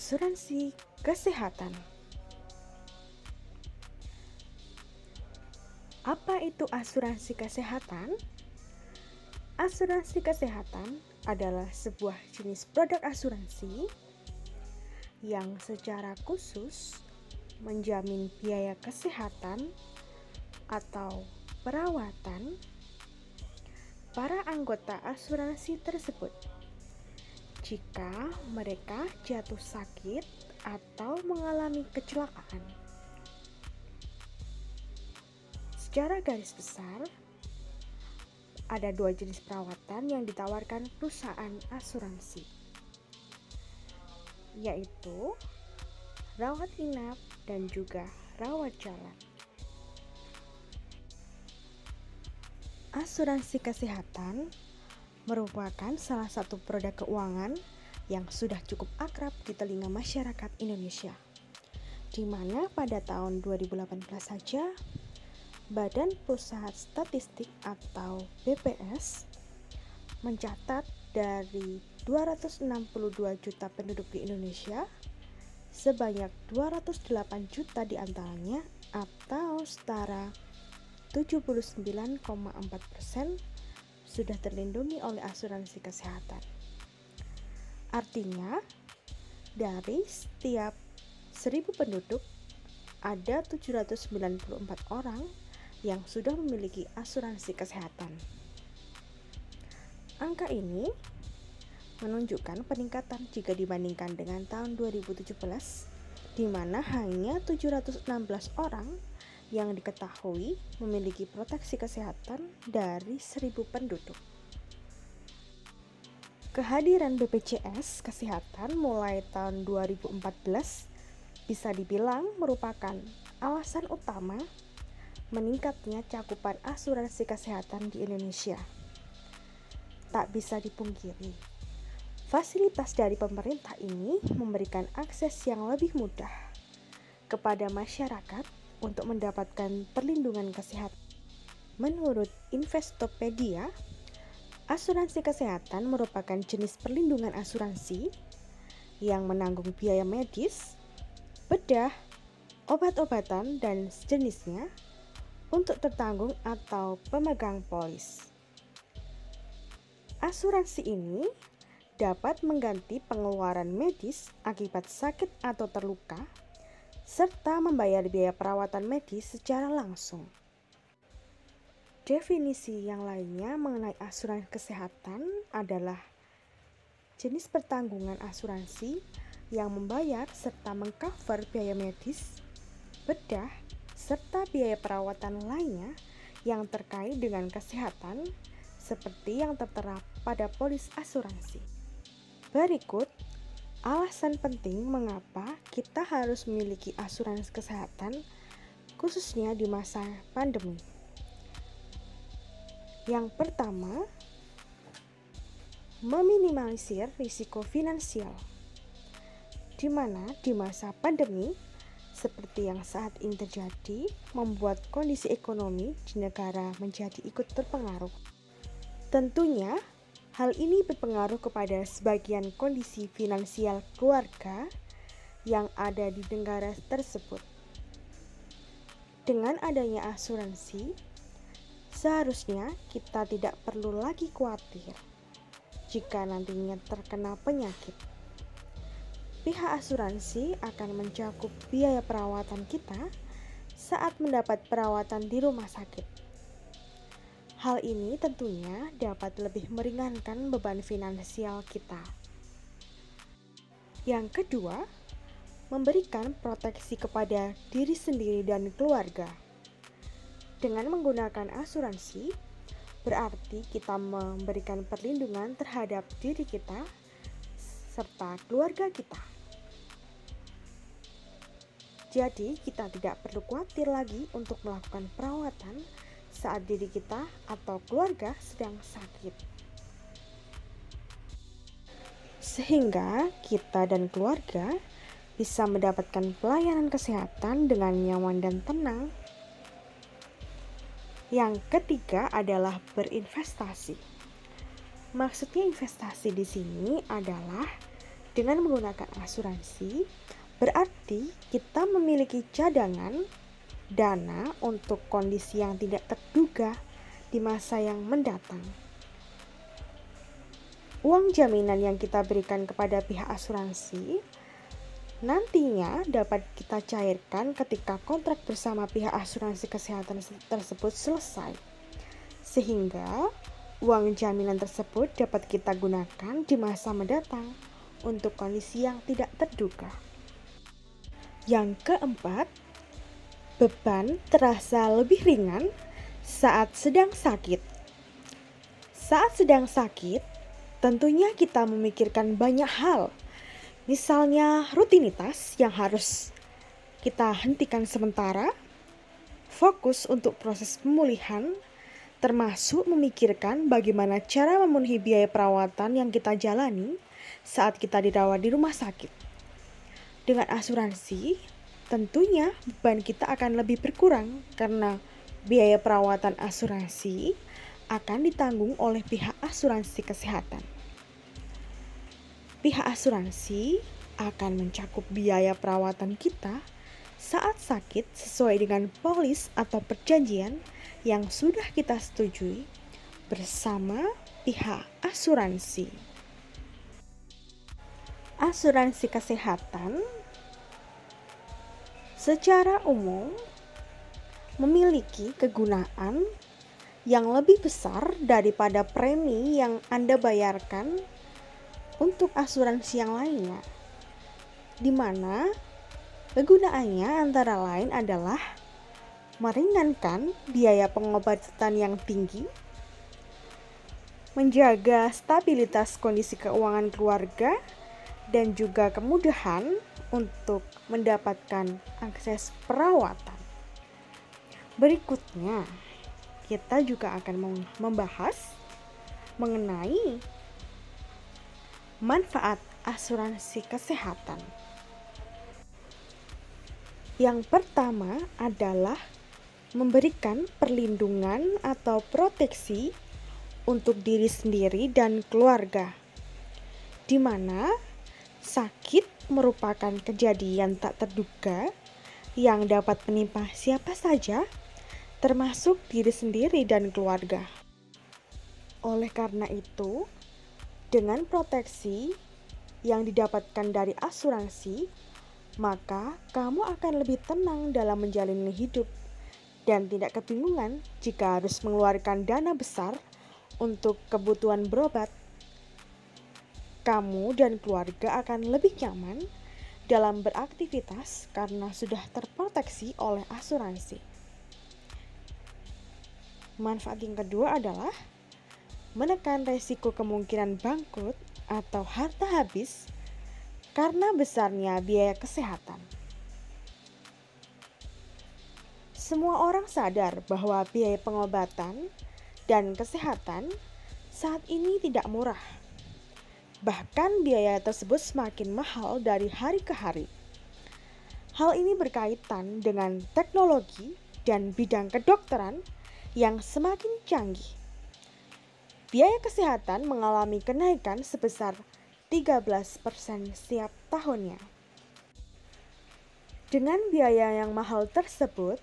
Asuransi kesehatan. Apa itu asuransi kesehatan? Asuransi kesehatan adalah sebuah jenis produk asuransi yang secara khusus menjamin biaya kesehatan atau perawatan para anggota asuransi tersebut jika mereka jatuh sakit atau mengalami kecelakaan. Secara garis besar, ada dua jenis perawatan yang ditawarkan perusahaan asuransi, yaitu rawat inap dan juga rawat jalan. Asuransi kesehatan merupakan salah satu produk keuangan yang sudah cukup akrab di telinga masyarakat Indonesia, di mana pada tahun 2018 saja Badan Pusat Statistik atau BPS mencatat dari 262 juta penduduk di Indonesia, sebanyak 208 juta diantaranya atau setara 79,4% sudah terlindungi oleh asuransi kesehatan. Artinya, dari setiap 1.000 penduduk, ada 794 orang yang sudah memiliki asuransi kesehatan. Angka ini menunjukkan peningkatan jika dibandingkan dengan tahun 2017, di mana hanya 716 orang yang diketahui memiliki proteksi kesehatan dari 1.000 penduduk. Kehadiran BPJS Kesehatan mulai tahun 2014 bisa dibilang merupakan alasan utama meningkatnya cakupan asuransi kesehatan di Indonesia. Tak bisa dipungkiri, fasilitas dari pemerintah ini memberikan akses yang lebih mudah kepada masyarakat untuk mendapatkan perlindungan kesehatan. Menurut Investopedia, asuransi kesehatan merupakan jenis perlindungan asuransi yang menanggung biaya medis, bedah, obat-obatan, dan sejenisnya untuk tertanggung atau pemegang polis. Asuransi ini dapat mengganti pengeluaran medis akibat sakit atau terluka, serta membayar biaya perawatan medis secara langsung. Definisi yang lainnya mengenai asuransi kesehatan adalah jenis pertanggungan asuransi yang membayar serta mengcover biaya medis, bedah, serta biaya perawatan lainnya yang terkait dengan kesehatan seperti yang tertera pada polis asuransi. Berikut alasan penting mengapa kita harus memiliki asuransi kesehatan khususnya di masa pandemi. Yang pertama, meminimalisir risiko finansial, di mana di masa pandemi seperti yang saat ini terjadi membuat kondisi ekonomi di negara menjadi ikut terpengaruh. Tentunya hal ini berpengaruh kepada sebagian kondisi finansial keluarga yang ada di negara tersebut. Dengan adanya asuransi, seharusnya kita tidak perlu lagi khawatir jika nantinya terkena penyakit. Pihak asuransi akan mencakup biaya perawatan kita saat mendapat perawatan di rumah sakit. Hal ini tentunya dapat lebih meringankan beban finansial kita. Yang kedua, memberikan proteksi kepada diri sendiri dan keluarga. Dengan menggunakan asuransi, berarti kita memberikan perlindungan terhadap diri kita serta keluarga kita. Jadi, kita tidak perlu khawatir lagi untuk melakukan perawatan saat diri kita atau keluarga sedang sakit. Sehingga kita dan keluarga bisa mendapatkan pelayanan kesehatan dengan nyaman dan tenang. Yang ketiga adalah berinvestasi. Maksudnya investasi di sini adalah Dengan menggunakan asuransi, berarti kita memiliki cadangan dana untuk kondisi yang tidak terduga di masa yang mendatang. Uang jaminan yang kita berikan kepada pihak asuransi nantinya dapat kita cairkan ketika kontrak bersama pihak asuransi kesehatan tersebut selesai. Sehingga uang jaminan tersebut dapat kita gunakan di masa mendatang untuk kondisi yang tidak terduga. Yang keempat, beban terasa lebih ringan saat sedang sakit. Saat sedang sakit, tentunya kita memikirkan banyak hal. Misalnya rutinitas yang harus kita hentikan sementara, fokus untuk proses pemulihan, termasuk memikirkan bagaimana cara memenuhi biaya perawatan yang kita jalani saat kita dirawat di rumah sakit. Dengan asuransi, tentunya beban kita akan lebih berkurang karena biaya perawatan asuransi akan ditanggung oleh pihak asuransi kesehatan. Pihak asuransi akan mencakup biaya perawatan kita saat sakit sesuai dengan polis atau perjanjian yang sudah kita setujui bersama pihak asuransi. Asuransi kesehatan secara umum memiliki kegunaan yang lebih besar daripada premi yang Anda bayarkan untuk asuransi yang lainnya, di mana kegunaannya antara lain adalah meringankan biaya pengobatan yang tinggi, menjaga stabilitas kondisi keuangan keluarga, dan juga kemudahan untuk mendapatkan akses perawatan. Berikutnya, kita juga akan membahas mengenai manfaat asuransi kesehatan. Yang pertama adalah memberikan perlindungan atau proteksi untuk diri sendiri dan keluarga, di mana sakit merupakan kejadian tak terduga yang dapat menimpa siapa saja, termasuk diri sendiri dan keluarga. Oleh karena itu, dengan proteksi yang didapatkan dari asuransi, maka kamu akan lebih tenang dalam menjalani hidup dan tidak kebingungan jika harus mengeluarkan dana besar untuk kebutuhan berobat. Kamu dan keluarga akan lebih nyaman dalam beraktivitas karena sudah terproteksi oleh asuransi. Manfaat yang kedua adalah menekan resiko kemungkinan bangkrut atau harta habis karena besarnya biaya kesehatan. Semua orang sadar bahwa biaya pengobatan dan kesehatan saat ini tidak murah. Bahkan biaya tersebut semakin mahal dari hari ke hari. Hal ini berkaitan dengan teknologi dan bidang kedokteran yang semakin canggih. Biaya kesehatan mengalami kenaikan sebesar 13% setiap tahunnya. Dengan biaya yang mahal tersebut,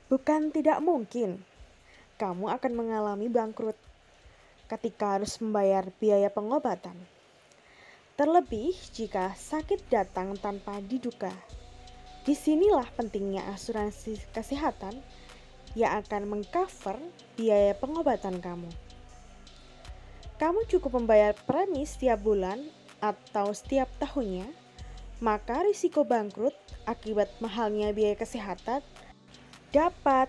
bukan tidak mungkin kamu akan mengalami bangkrut ketika harus membayar biaya pengobatan. Terlebih jika sakit datang tanpa diduga. Disinilah pentingnya asuransi kesehatan yang akan mengcover biaya pengobatan kamu. Kamu cukup membayar premi setiap bulan atau setiap tahunnya, maka risiko bangkrut akibat mahalnya biaya kesehatan dapat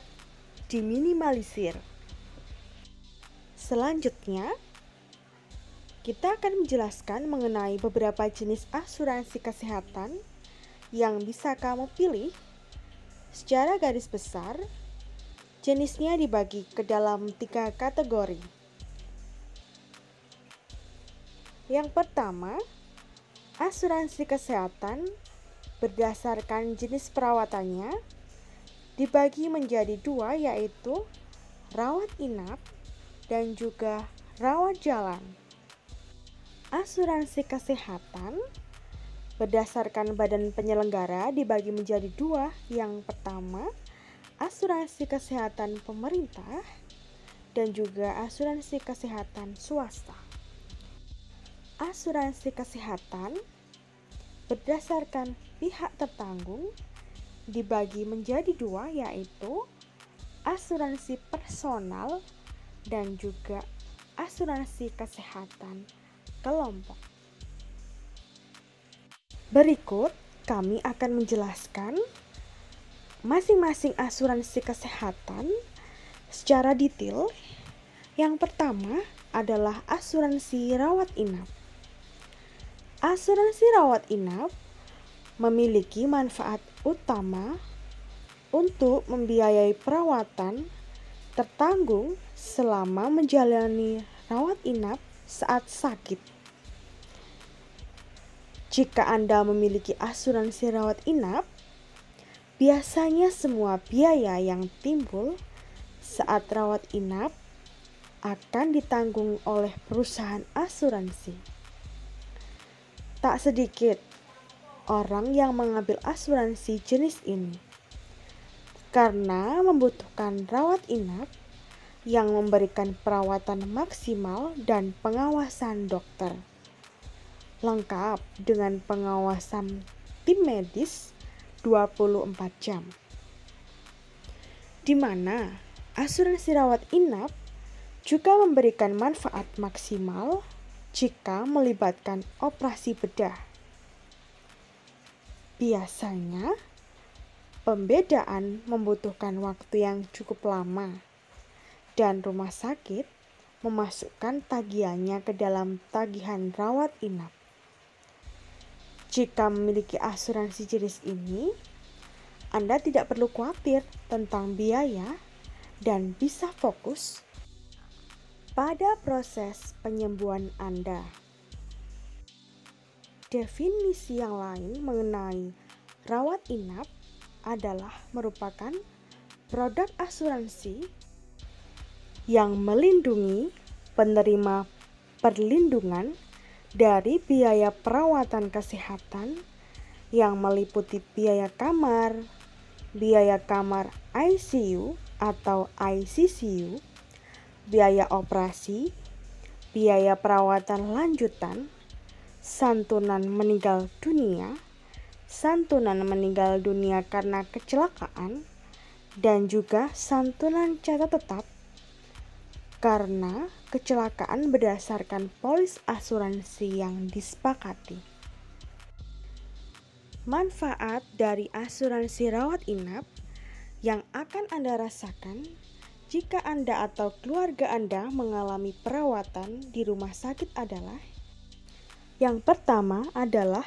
diminimalisir. Selanjutnya, kita akan menjelaskan mengenai beberapa jenis asuransi kesehatan yang bisa kamu pilih. Secara garis besar, jenisnya dibagi ke dalam 3 kategori. Yang pertama, asuransi kesehatan berdasarkan jenis perawatannya dibagi menjadi 2, yaitu rawat inap dan juga rawat jalan. asuransi kesehatan berdasarkan badan penyelenggara dibagi menjadi dua. Yang pertama, asuransi kesehatan pemerintah dan juga asuransi kesehatan swasta. Asuransi kesehatan berdasarkan pihak tertanggung dibagi menjadi dua, yaitu asuransi personal dan juga asuransi kesehatan kelompok. Berikut kami akan menjelaskan masing-masing asuransi kesehatan secara detail. Yang pertama adalah asuransi rawat inap. Asuransi rawat inap memiliki manfaat utama untuk membiayai perawatan tertanggung selama menjalani rawat inap saat sakit. Jika Anda memiliki asuransi rawat inap, biasanya semua biaya yang timbul saat rawat inap akan ditanggung oleh perusahaan asuransi. Tak sedikit orang yang mengambil asuransi jenis ini karena membutuhkan rawat inap yang memberikan perawatan maksimal dan pengawasan dokter, lengkap dengan pengawasan tim medis 24 jam. Di mana asuransi rawat inap juga memberikan manfaat maksimal jika melibatkan operasi bedah. Biasanya, pembedaan membutuhkan waktu yang cukup lama dan rumah sakit memasukkan tagihannya ke dalam tagihan rawat inap. Jika memiliki asuransi jenis ini, Anda tidak perlu khawatir tentang biaya dan bisa fokus pada proses penyembuhan Anda. Definisi yang lain mengenai rawat inap adalah merupakan produk asuransi yang melindungi penerima perlindungan dari biaya perawatan kesehatan yang meliputi biaya kamar ICU atau ICCU, biaya operasi, biaya perawatan lanjutan, santunan meninggal dunia, santunan meninggal dunia karena kecelakaan, dan juga santunan catat tetap karena kecelakaan berdasarkan polis asuransi yang disepakati. Manfaat dari asuransi rawat inap yang akan Anda rasakan jika Anda atau keluarga Anda mengalami perawatan di rumah sakit adalah: yang pertama adalah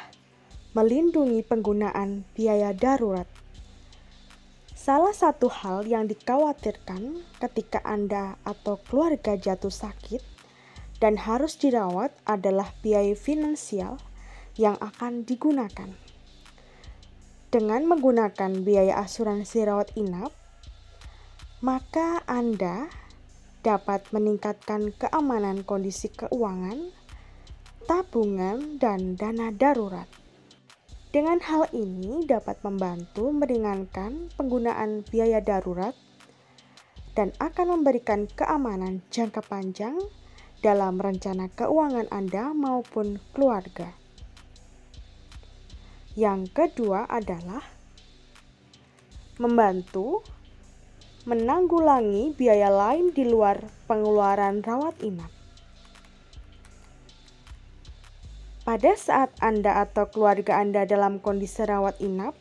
melindungi penggunaan biaya darurat. Salah satu hal yang dikhawatirkan ketika Anda atau keluarga jatuh sakit dan harus dirawat adalah biaya finansial yang akan digunakan. Dengan menggunakan biaya asuransi rawat inap, maka Anda dapat meningkatkan keamanan kondisi keuangan, tabungan, dan dana darurat. Dengan hal ini dapat membantu meringankan penggunaan biaya darurat dan akan memberikan keamanan jangka panjang dalam rencana keuangan Anda maupun keluarga. Yang kedua adalah membantu menanggulangi biaya lain di luar pengeluaran rawat inap. Pada saat Anda atau keluarga Anda dalam kondisi rawat inap,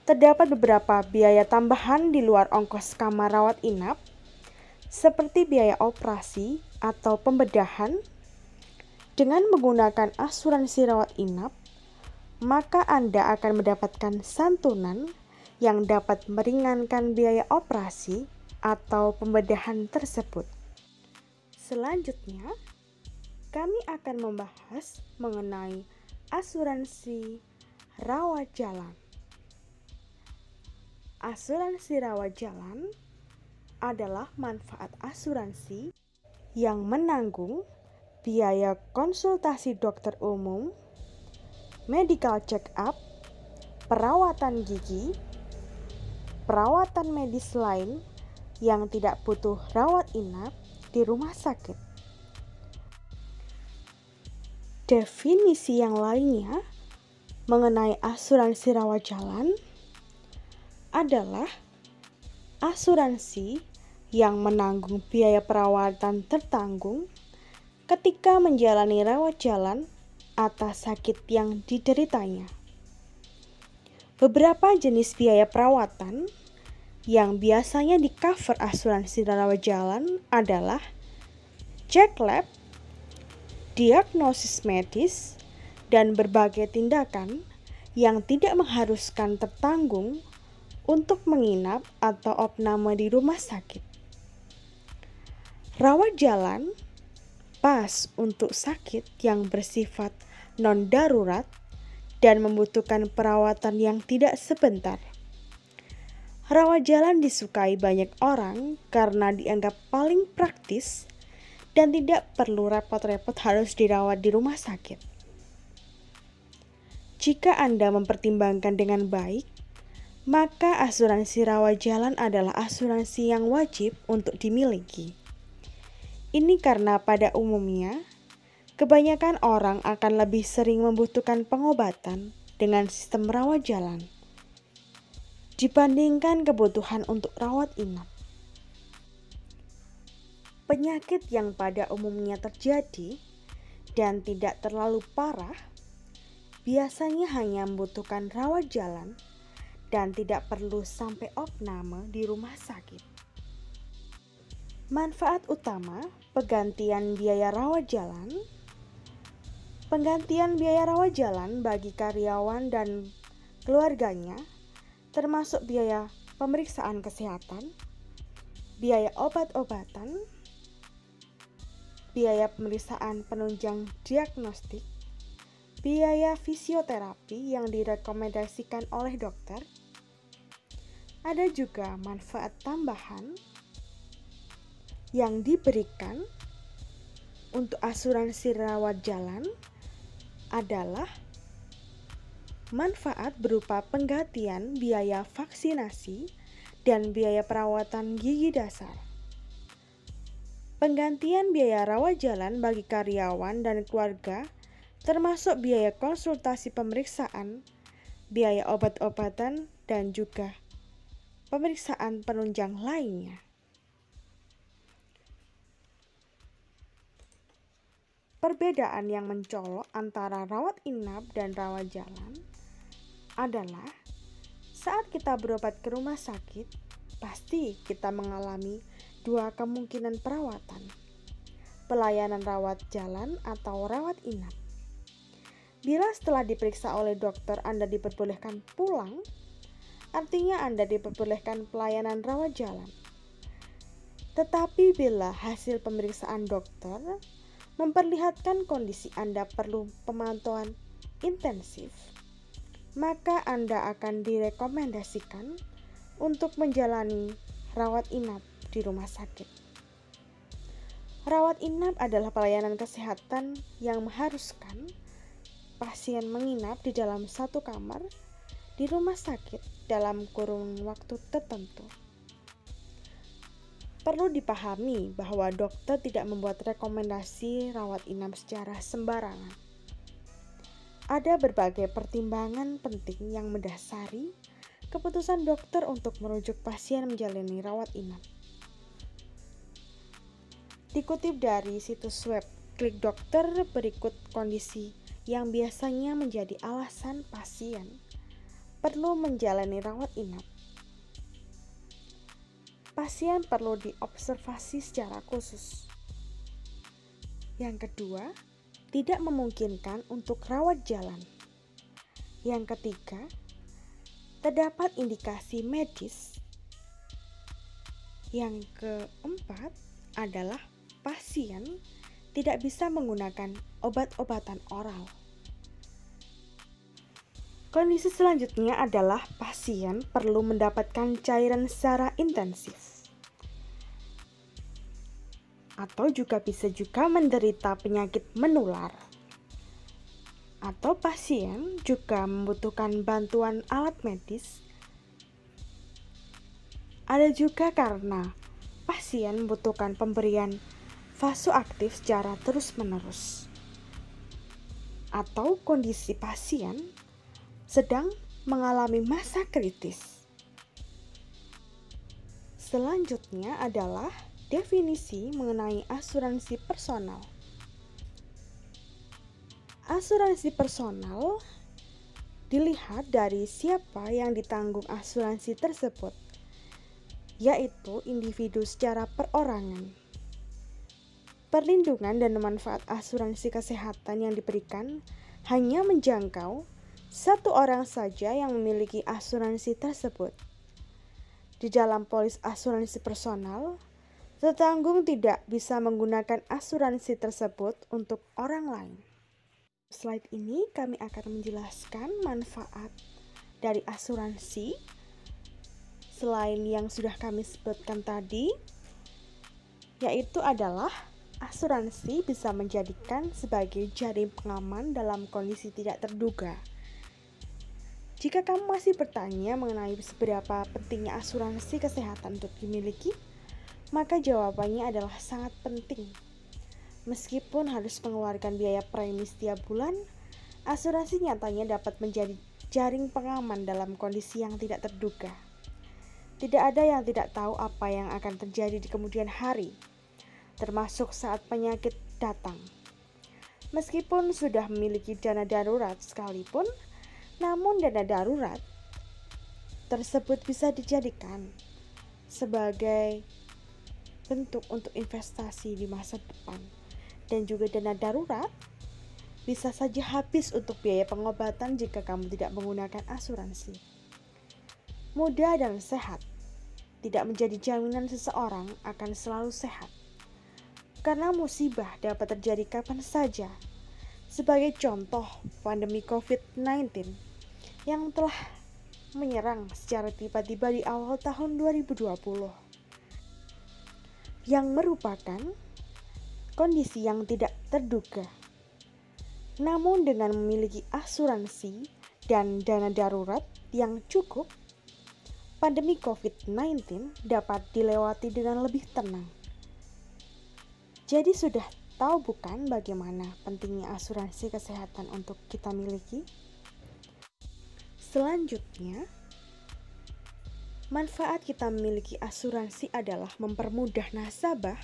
terdapat beberapa biaya tambahan di luar ongkos kamar rawat inap, seperti biaya operasi atau pembedahan. Dengan menggunakan asuransi rawat inap, maka Anda akan mendapatkan santunan yang dapat meringankan biaya operasi atau pembedahan tersebut. Selanjutnya, kami akan membahas mengenai asuransi rawat jalan. Asuransi rawat jalan adalah manfaat asuransi yang menanggung biaya konsultasi dokter umum, medical check-up, perawatan gigi, perawatan medis lain yang tidak butuh rawat inap di rumah sakit. Definisi yang lainnya mengenai asuransi rawat jalan adalah asuransi yang menanggung biaya perawatan tertanggung ketika menjalani rawat jalan atas sakit yang dideritanya. Beberapa jenis biaya perawatan yang biasanya di-cover asuransi rawat jalan adalah cek lab, diagnosis medis, dan berbagai tindakan yang tidak mengharuskan tertanggung untuk menginap atau opname di rumah sakit. Rawat jalan pas untuk sakit yang bersifat non-darurat dan membutuhkan perawatan yang tidak sebentar. Rawat jalan disukai banyak orang karena dianggap paling praktis dan tidak perlu repot-repot harus dirawat di rumah sakit. Jika Anda mempertimbangkan dengan baik, maka asuransi rawat jalan adalah asuransi yang wajib untuk dimiliki. Ini karena pada umumnya, kebanyakan orang akan lebih sering membutuhkan pengobatan dengan sistem rawat jalan dibandingkan kebutuhan untuk rawat inap. Penyakit yang pada umumnya terjadi dan tidak terlalu parah biasanya hanya membutuhkan rawat jalan dan tidak perlu sampai opname di rumah sakit. Manfaat utama penggantian biaya rawat jalan. Penggantian biaya rawat jalan bagi karyawan dan keluarganya termasuk biaya pemeriksaan kesehatan, biaya obat-obatan, biaya pemeriksaan penunjang diagnostik, biaya fisioterapi yang direkomendasikan oleh dokter. Ada juga manfaat tambahan yang diberikan untuk asuransi rawat jalan adalah manfaat berupa penggantian biaya vaksinasi dan biaya perawatan gigi dasar. Penggantian biaya rawat jalan bagi karyawan dan keluarga termasuk biaya konsultasi pemeriksaan, biaya obat-obatan, dan juga pemeriksaan penunjang lainnya. Perbedaan yang mencolok antara rawat inap dan rawat jalan adalah saat kita berobat ke rumah sakit, pasti kita mengalami dua kemungkinan perawatan, pelayanan rawat jalan atau rawat inap. Bila setelah diperiksa oleh dokter Anda diperbolehkan pulang, artinya Anda diperbolehkan pelayanan rawat jalan. Tetapi bila hasil pemeriksaan dokter memperlihatkan kondisi Anda perlu pemantauan intensif, maka Anda akan direkomendasikan untuk menjalani rawat inap di rumah sakit. Rawat inap adalah pelayanan kesehatan yang mengharuskan pasien menginap di dalam satu kamar di rumah sakit dalam kurun waktu tertentu. Perlu dipahami bahwa dokter tidak membuat rekomendasi rawat inap secara sembarangan. Ada berbagai pertimbangan penting yang mendasari keputusan dokter untuk merujuk pasien menjalani rawat inap. Dikutip dari situs web Klik Dokter, berikut kondisi yang biasanya menjadi alasan pasien perlu menjalani rawat inap. Pasien perlu diobservasi secara khusus. Yang kedua, tidak memungkinkan untuk rawat jalan. Yang ketiga, terdapat indikasi medis. Yang keempat adalah pasien tidak bisa menggunakan obat-obatan oral. Kondisi selanjutnya adalah pasien perlu mendapatkan cairan secara intensif. atau bisa juga menderita penyakit menular. Atau pasien juga membutuhkan bantuan alat medis. Ada juga karena pasien membutuhkan pemberian vasoaktif secara terus-menerus. Atau kondisi pasien sedang mengalami masa kritis. Selanjutnya adalah definisi mengenai asuransi personal. Asuransi personal dilihat dari siapa yang ditanggung asuransi tersebut, yaitu individu secara perorangan. Perlindungan dan manfaat asuransi kesehatan yang diberikan hanya menjangkau satu orang saja yang memiliki asuransi tersebut. Di dalam polis asuransi personal, tetanggung tidak bisa menggunakan asuransi tersebut untuk orang lain. Slide ini kami akan menjelaskan manfaat dari asuransi selain yang sudah kami sebutkan tadi, yaitu adalah asuransi bisa menjadikan sebagai jaring pengaman dalam kondisi tidak terduga. Jika kamu masih bertanya mengenai seberapa pentingnya asuransi kesehatan untuk dimiliki, maka jawabannya adalah sangat penting. Meskipun harus mengeluarkan biaya premi setiap bulan, asuransi nyatanya dapat menjadi jaring pengaman dalam kondisi yang tidak terduga. Tidak ada yang tidak tahu apa yang akan terjadi di kemudian hari, termasuk saat penyakit datang. Meskipun sudah memiliki dana darurat sekalipun, namun dana darurat tersebut bisa dijadikan sebagai bentuk untuk investasi di masa depan. Dan juga dana darurat bisa saja habis untuk biaya pengobatan jika kamu tidak menggunakan asuransi. Muda dan sehat tidak menjadi jaminan seseorang akan selalu sehat. Karena musibah dapat terjadi kapan saja. Sebagai contoh, pandemi COVID-19 yang telah menyerang secara tiba-tiba di awal tahun 2020, yang merupakan kondisi yang tidak terduga. Namun dengan memiliki asuransi dan dana darurat yang cukup, pandemi COVID-19 dapat dilewati dengan lebih tenang. Jadi sudah tahu bukan bagaimana pentingnya asuransi kesehatan untuk kita miliki? Selanjutnya, manfaat kita memiliki asuransi adalah mempermudah nasabah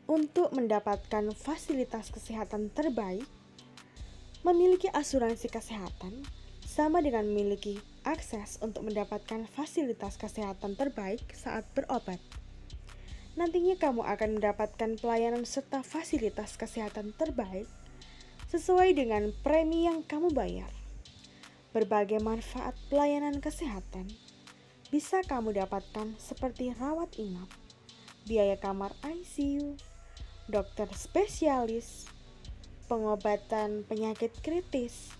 untuk mendapatkan fasilitas kesehatan terbaik. Memiliki asuransi kesehatan sama dengan memiliki akses untuk mendapatkan fasilitas kesehatan terbaik saat berobat. Nantinya kamu akan mendapatkan pelayanan serta fasilitas kesehatan terbaik sesuai dengan premi yang kamu bayar. Berbagai manfaat pelayanan kesehatan bisa kamu dapatkan seperti rawat inap, biaya kamar ICU, dokter spesialis, pengobatan penyakit kritis,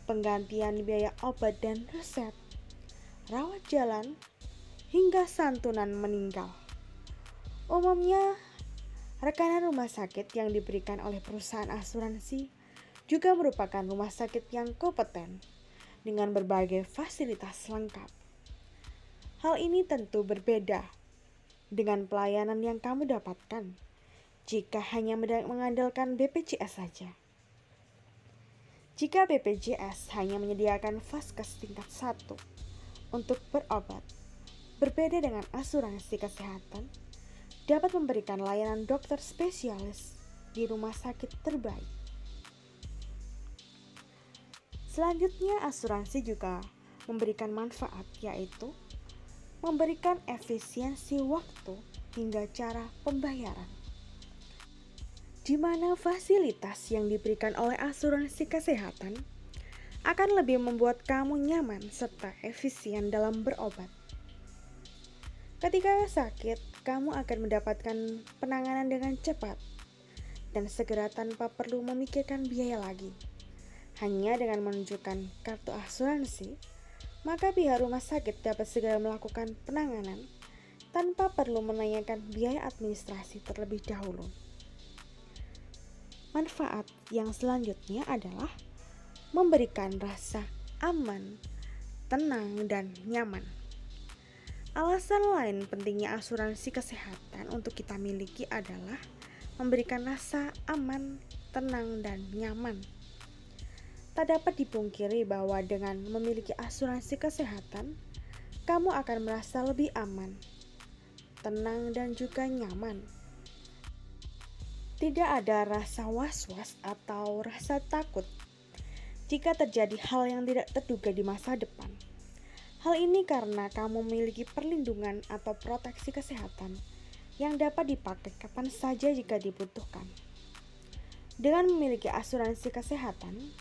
penggantian biaya obat dan resep, rawat jalan, hingga santunan meninggal. Umumnya, rekanan rumah sakit yang diberikan oleh perusahaan asuransi juga merupakan rumah sakit yang kompeten dengan berbagai fasilitas lengkap. Hal ini tentu berbeda dengan pelayanan yang kamu dapatkan jika hanya mengandalkan BPJS saja. Jika BPJS hanya menyediakan vaskes tingkat 1 untuk berobat, berbeda dengan asuransi kesehatan, dapat memberikan layanan dokter spesialis di rumah sakit terbaik. Selanjutnya, asuransi juga memberikan manfaat, yaitu memberikan efisiensi waktu hingga cara pembayaran, di mana fasilitas yang diberikan oleh asuransi kesehatan akan lebih membuat kamu nyaman serta efisien dalam berobat. Ketika sakit, kamu akan mendapatkan penanganan dengan cepat dan segera tanpa perlu memikirkan biaya lagi. Hanya dengan menunjukkan kartu asuransi, maka pihak rumah sakit dapat segera melakukan penanganan tanpa perlu menanyakan biaya administrasi terlebih dahulu. Manfaat yang selanjutnya adalah memberikan rasa aman, tenang, dan nyaman. Alasan lain pentingnya asuransi kesehatan untuk kita miliki adalah memberikan rasa aman, tenang, dan nyaman. Tak dapat dipungkiri bahwa dengan memiliki asuransi kesehatan, kamu akan merasa lebih aman, tenang, dan juga nyaman. Tidak ada rasa was-was atau rasa takut jika terjadi hal yang tidak terduga di masa depan. Hal ini karena kamu memiliki perlindungan atau proteksi kesehatan yang dapat dipakai kapan saja jika dibutuhkan. Dengan memiliki asuransi kesehatan,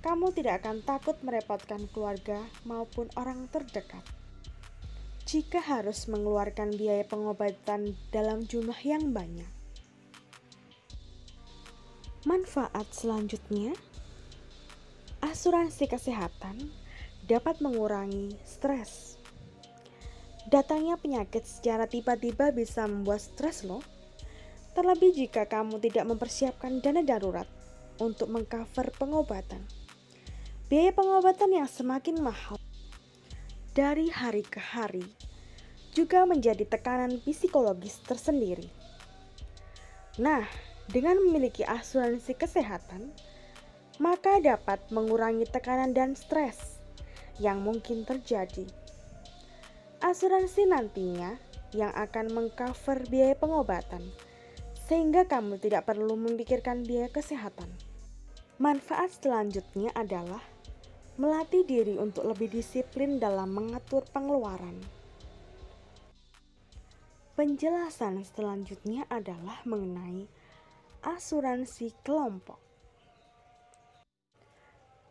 kamu tidak akan takut merepotkan keluarga maupun orang terdekat. Jika harus mengeluarkan biaya pengobatan dalam jumlah yang banyak. Manfaat selanjutnya, asuransi kesehatan dapat mengurangi stres. Datangnya penyakit secara tiba-tiba bisa membuat stres loh. Terlebih jika kamu tidak mempersiapkan dana darurat untuk mengcover pengobatan. Biaya pengobatan yang semakin mahal dari hari ke hari juga menjadi tekanan psikologis tersendiri. Nah, dengan memiliki asuransi kesehatan, maka dapat mengurangi tekanan dan stres yang mungkin terjadi. Asuransi nantinya yang akan mengcover biaya pengobatan, sehingga kamu tidak perlu memikirkan biaya kesehatan. Manfaat selanjutnya adalah melatih diri untuk lebih disiplin dalam mengatur pengeluaran. Penjelasan selanjutnya adalah mengenai asuransi kelompok.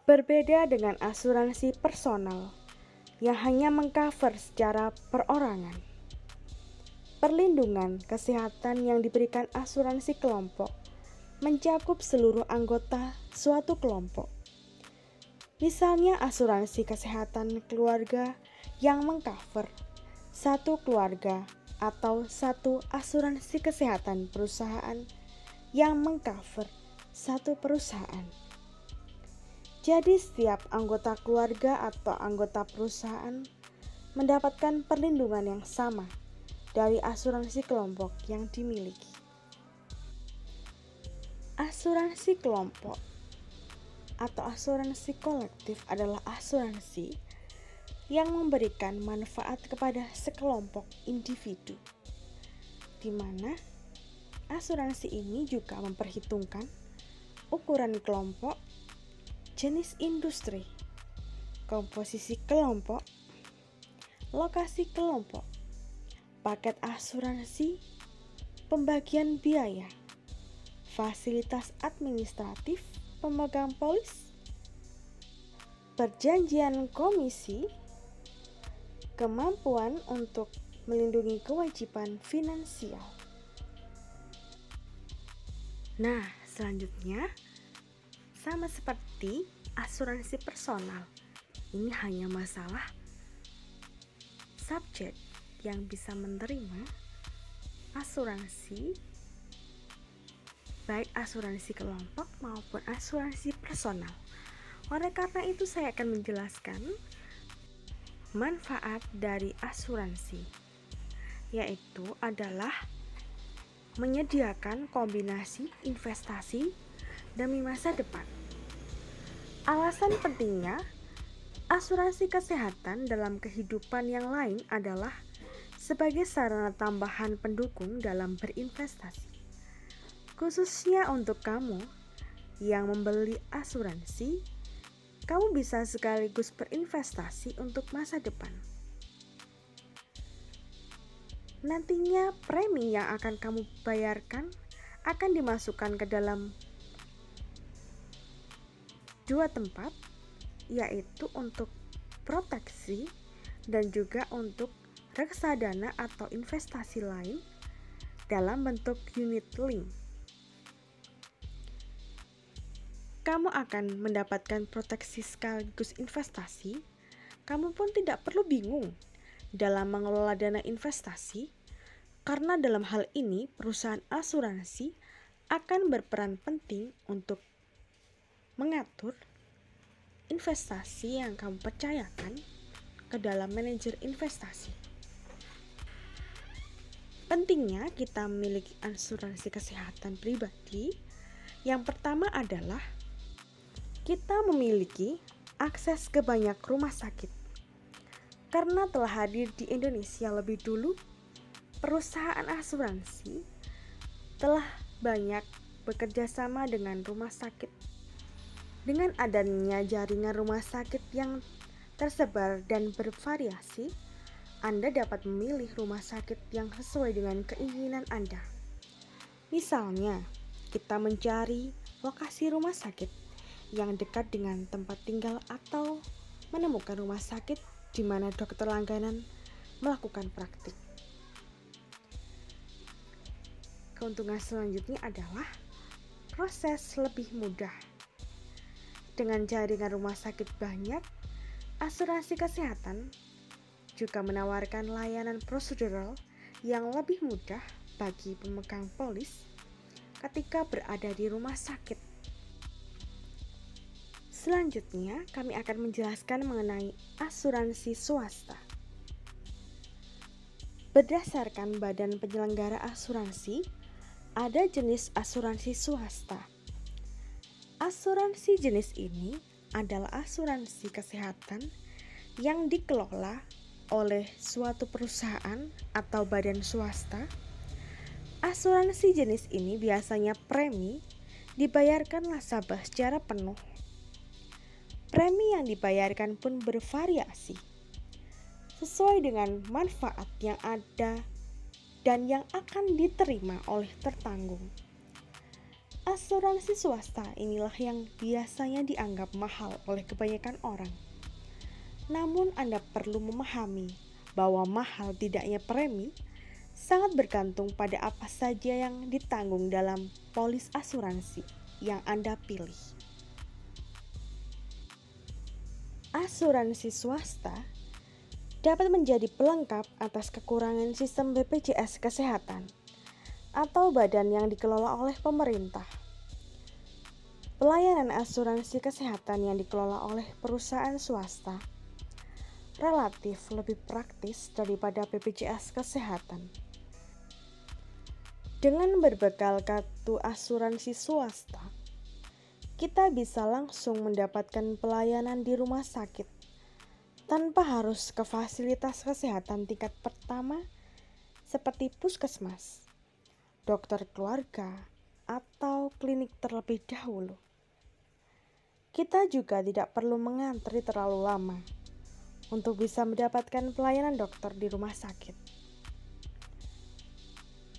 Berbeda dengan asuransi personal yang hanya mengcover secara perorangan. Perlindungan kesehatan yang diberikan asuransi kelompok mencakup seluruh anggota suatu kelompok. Misalnya asuransi kesehatan keluarga yang mengcover satu keluarga atau satu asuransi kesehatan perusahaan yang mengcover satu perusahaan. Jadi setiap anggota keluarga atau anggota perusahaan mendapatkan perlindungan yang sama dari asuransi kelompok yang dimiliki. Asuransi kelompok atau asuransi kolektif adalah asuransi yang memberikan manfaat kepada sekelompok individu, di mana asuransi ini juga memperhitungkan ukuran kelompok, jenis industri, komposisi kelompok, lokasi kelompok, paket asuransi, pembagian biaya, fasilitas administratif pemegang polis, perjanjian komisi, kemampuan untuk melindungi kewajiban finansial. Nah, selanjutnya sama seperti asuransi personal, ini hanya masalah subjek yang bisa menerima asuransi, baik asuransi kelompok maupun asuransi personal. Oleh karena itu saya akan menjelaskan manfaat dari asuransi, yaitu adalah menyediakan kombinasi investasi demi masa depan. Alasan pentingnya asuransi kesehatan dalam kehidupan yang lain adalah sebagai sarana tambahan pendukung dalam berinvestasi. Khususnya untuk kamu yang membeli asuransi, kamu bisa sekaligus berinvestasi untuk masa depan. Nantinya premi yang akan kamu bayarkan akan dimasukkan ke dalam dua tempat, yaitu untuk proteksi dan juga untuk reksadana atau investasi lain dalam bentuk unit link. Kamu akan mendapatkan proteksi sekaligus investasi. Kamu pun tidak perlu bingung dalam mengelola dana investasi Karena dalam hal ini perusahaan asuransi akan berperan penting untuk mengatur investasi yang kamu percayakan ke dalam manajer investasi. Pentingnya kita memiliki asuransi kesehatan pribadi. Yang pertama adalah kita memiliki akses ke banyak rumah sakit. Karena telah hadir di Indonesia lebih dulu, perusahaan asuransi telah banyak bekerja sama dengan rumah sakit. Dengan adanya jaringan rumah sakit yang tersebar dan bervariasi, Anda dapat memilih rumah sakit yang sesuai dengan keinginan Anda. Misalnya, kita mencari lokasi rumah sakit yang dekat dengan tempat tinggal atau menemukan rumah sakit di mana dokter langganan melakukan praktik. Keuntungan selanjutnya adalah proses lebih mudah. Dengan jaringan rumah sakit banyak, asuransi kesehatan juga menawarkan layanan prosedural yang lebih mudah bagi pemegang polis ketika berada di rumah sakit. Selanjutnya, kami akan menjelaskan mengenai asuransi swasta. Berdasarkan Badan Penyelenggara Asuransi, ada jenis asuransi swasta. Asuransi jenis ini adalah asuransi kesehatan yang dikelola oleh suatu perusahaan atau badan swasta. Asuransi jenis ini biasanya premi dibayarkan nasabah secara penuh. Premi yang dibayarkan pun bervariasi sesuai dengan manfaat yang ada dan yang akan diterima oleh tertanggung. Asuransi swasta inilah yang biasanya dianggap mahal oleh kebanyakan orang. Namun Anda perlu memahami bahwa mahal tidaknya premi sangat bergantung pada apa saja yang ditanggung dalam polis asuransi yang Anda pilih. Asuransi swasta dapat menjadi pelengkap atas kekurangan sistem BPJS Kesehatan atau badan yang dikelola oleh pemerintah. Pelayanan asuransi kesehatan yang dikelola oleh perusahaan swasta relatif lebih praktis daripada BPJS Kesehatan. Dengan berbekal kartu asuransi swasta, kita bisa langsung mendapatkan pelayanan di rumah sakit tanpa harus ke fasilitas kesehatan tingkat pertama seperti puskesmas, dokter keluarga, atau klinik terlebih dahulu. Kita juga tidak perlu mengantri terlalu lama untuk bisa mendapatkan pelayanan dokter di rumah sakit.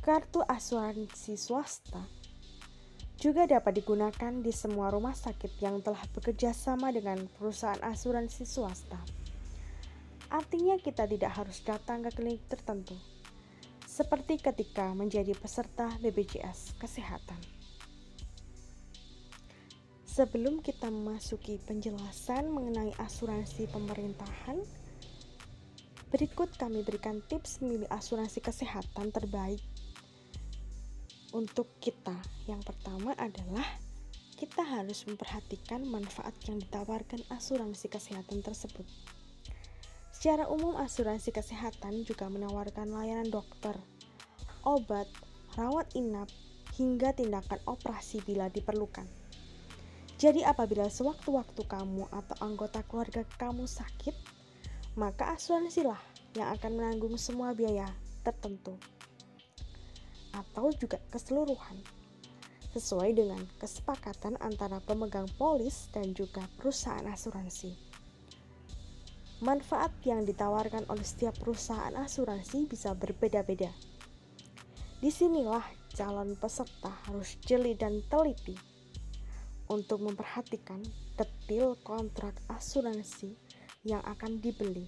Kartu asuransi swasta juga dapat digunakan di semua rumah sakit yang telah bekerja sama dengan perusahaan asuransi swasta. Artinya kita tidak harus datang ke klinik tertentu, seperti ketika menjadi peserta BPJS Kesehatan. Sebelum kita memasuki penjelasan mengenai asuransi pemerintahan, berikut kami berikan tips memilih asuransi kesehatan terbaik untuk kita. Yang pertama adalah kita harus memperhatikan manfaat yang ditawarkan asuransi kesehatan tersebut. Secara umum, asuransi kesehatan juga menawarkan layanan dokter, obat, rawat inap, hingga tindakan operasi bila diperlukan. Jadi apabila sewaktu-waktu kamu atau anggota keluarga kamu sakit, maka asuransilah yang akan menanggung semua biaya tertentu atau juga keseluruhan sesuai dengan kesepakatan antara pemegang polis dan juga perusahaan asuransi. Manfaat yang ditawarkan oleh setiap perusahaan asuransi bisa berbeda-beda. Disinilah calon peserta harus jeli dan teliti untuk memperhatikan detail kontrak asuransi yang akan dibeli,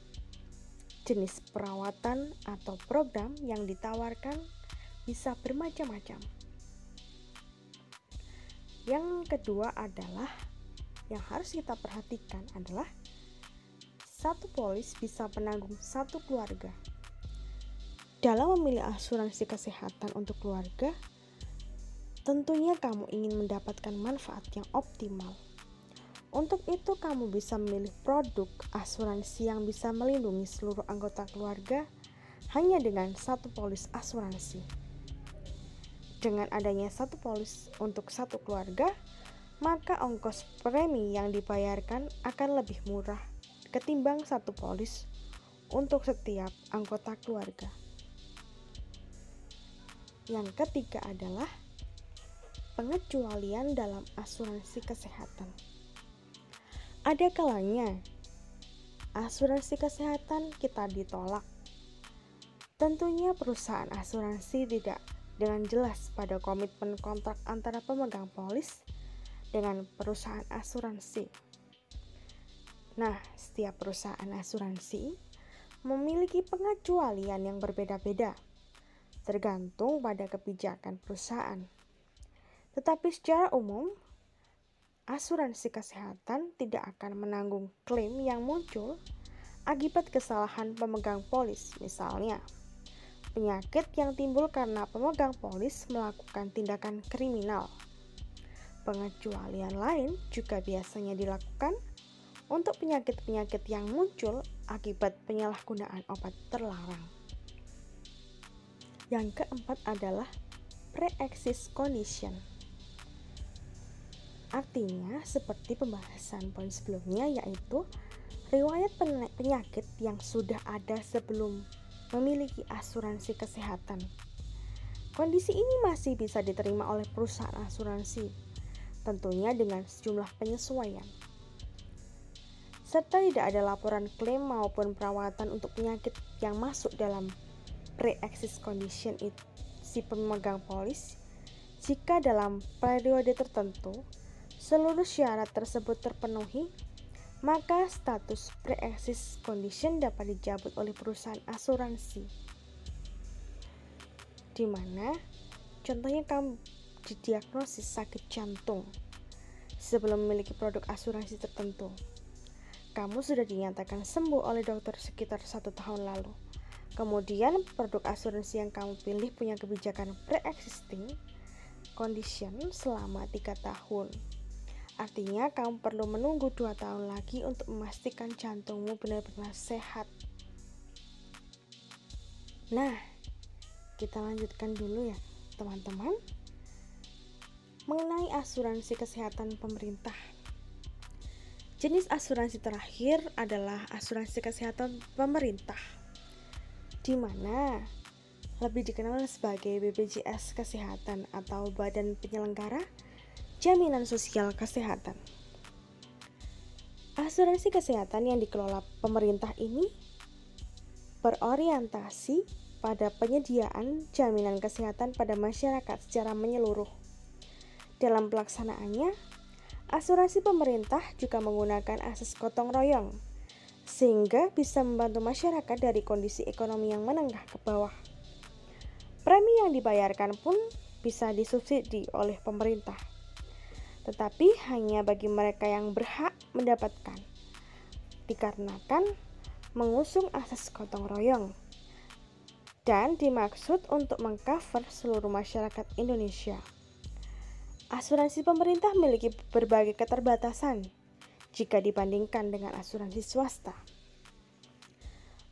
jenis perawatan atau program yang ditawarkan bisa bermacam-macam. Yang kedua adalah yang harus kita perhatikan adalah satu polis bisa menanggung satu keluarga. Dalam memilih asuransi kesehatan untuk keluarga, tentunya kamu ingin mendapatkan manfaat yang optimal. Untuk itu, kamu bisa memilih produk asuransi yang bisa melindungi seluruh anggota keluarga hanya dengan satu polis asuransi. Dengan adanya satu polis untuk satu keluarga, maka ongkos premi yang dibayarkan akan lebih murah ketimbang satu polis untuk setiap anggota keluarga. Yang ketiga adalah pengecualian dalam asuransi kesehatan. Ada kalanya asuransi kesehatan kita ditolak. Tentunya perusahaan asuransi tidak dengan jelas pada komitmen kontrak antara pemegang polis dengan perusahaan asuransi. Nah, setiap perusahaan asuransi memiliki pengecualian yang berbeda-beda, tergantung pada kebijakan perusahaan. Tetapi secara umum, asuransi kesehatan tidak akan menanggung klaim yang muncul akibat kesalahan pemegang polis, misalnya penyakit yang timbul karena pemegang polis melakukan tindakan kriminal. Pengecualian lain juga biasanya dilakukan untuk penyakit-penyakit yang muncul akibat penyalahgunaan obat terlarang. Yang keempat adalah pre-existing condition. Artinya seperti pembahasan poin sebelumnya, yaitu riwayat penyakit yang sudah ada sebelum memiliki asuransi kesehatan. Kondisi ini masih bisa diterima oleh perusahaan asuransi, tentunya dengan sejumlah penyesuaian. Serta tidak ada laporan klaim maupun perawatan untuk penyakit yang masuk dalam pre-existing condition si pemegang polis jika dalam periode tertentu seluruh syarat tersebut terpenuhi, maka status pre-existing condition dapat dicabut oleh perusahaan asuransi. Di mana contohnya kamu didiagnosis sakit jantung sebelum memiliki produk asuransi tertentu. Kamu sudah dinyatakan sembuh oleh dokter sekitar 1 tahun lalu. Kemudian produk asuransi yang kamu pilih punya kebijakan pre-existing condition selama 3 tahun. Artinya kamu perlu menunggu 2 tahun lagi untuk memastikan jantungmu benar-benar sehat. Nah, kita lanjutkan dulu ya teman-teman, mengenai asuransi kesehatan pemerintah. Jenis asuransi terakhir adalah asuransi kesehatan pemerintah, di mana lebih dikenal sebagai BPJS Kesehatan atau Badan Penyelenggara Jaminan Sosial Kesehatan. Asuransi kesehatan yang dikelola pemerintah ini berorientasi pada penyediaan jaminan kesehatan pada masyarakat secara menyeluruh. Dalam pelaksanaannya, asuransi pemerintah juga menggunakan asas gotong royong, sehingga bisa membantu masyarakat dari kondisi ekonomi yang menengah ke bawah. Premi yang dibayarkan pun bisa disubsidi oleh pemerintah, tetapi hanya bagi mereka yang berhak mendapatkan, dikarenakan mengusung asas gotong royong, dan dimaksud untuk mengcover seluruh masyarakat Indonesia. Asuransi pemerintah memiliki berbagai keterbatasan jika dibandingkan dengan asuransi swasta.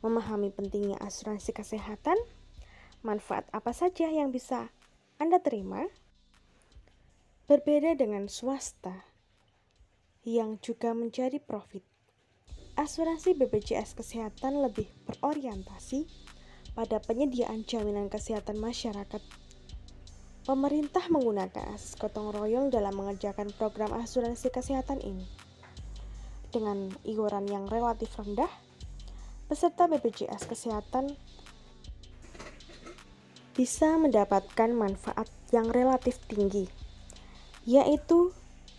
Memahami pentingnya asuransi kesehatan, manfaat apa saja yang bisa Anda terima, berbeda dengan swasta yang juga mencari profit. Asuransi BPJS Kesehatan lebih berorientasi pada penyediaan jaminan kesehatan masyarakat. Pemerintah menggunakan asas gotong royong dalam mengerjakan program asuransi kesehatan ini. Dengan iuran yang relatif rendah, peserta BPJS Kesehatan bisa mendapatkan manfaat yang relatif tinggi, yaitu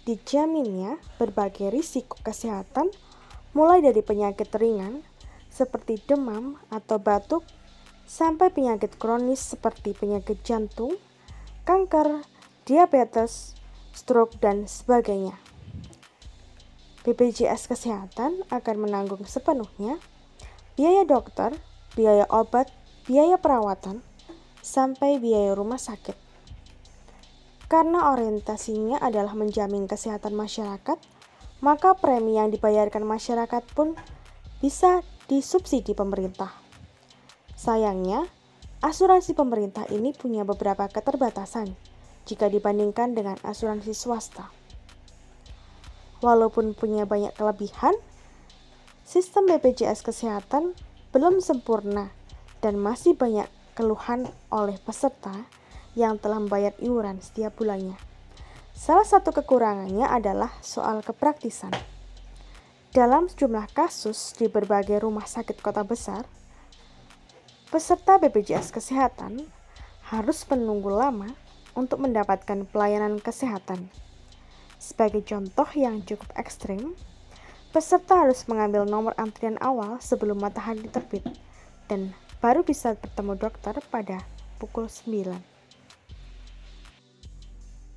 dijaminnya berbagai risiko kesehatan mulai dari penyakit ringan seperti demam atau batuk sampai penyakit kronis seperti penyakit jantung, kanker, diabetes, stroke, dan sebagainya. BPJS Kesehatan akan menanggung sepenuhnya biaya dokter, biaya obat, biaya perawatan, sampai biaya rumah sakit. Karena orientasinya adalah menjamin kesehatan masyarakat, maka premi yang dibayarkan masyarakat pun bisa disubsidi pemerintah. Sayangnya, asuransi pemerintah ini punya beberapa keterbatasan jika dibandingkan dengan asuransi swasta. Walaupun punya banyak kelebihan, sistem BPJS Kesehatan belum sempurna dan masih banyak keluhan oleh peserta yang telah membayar iuran setiap bulannya. Salah satu kekurangannya adalah soal kepraktisan. Dalam sejumlah kasus di berbagai rumah sakit kota besar, peserta BPJS Kesehatan harus menunggu lama untuk mendapatkan pelayanan kesehatan. Sebagai contoh yang cukup ekstrim, peserta harus mengambil nomor antrian awal sebelum matahari terbit dan baru bisa bertemu dokter pada pukul 9.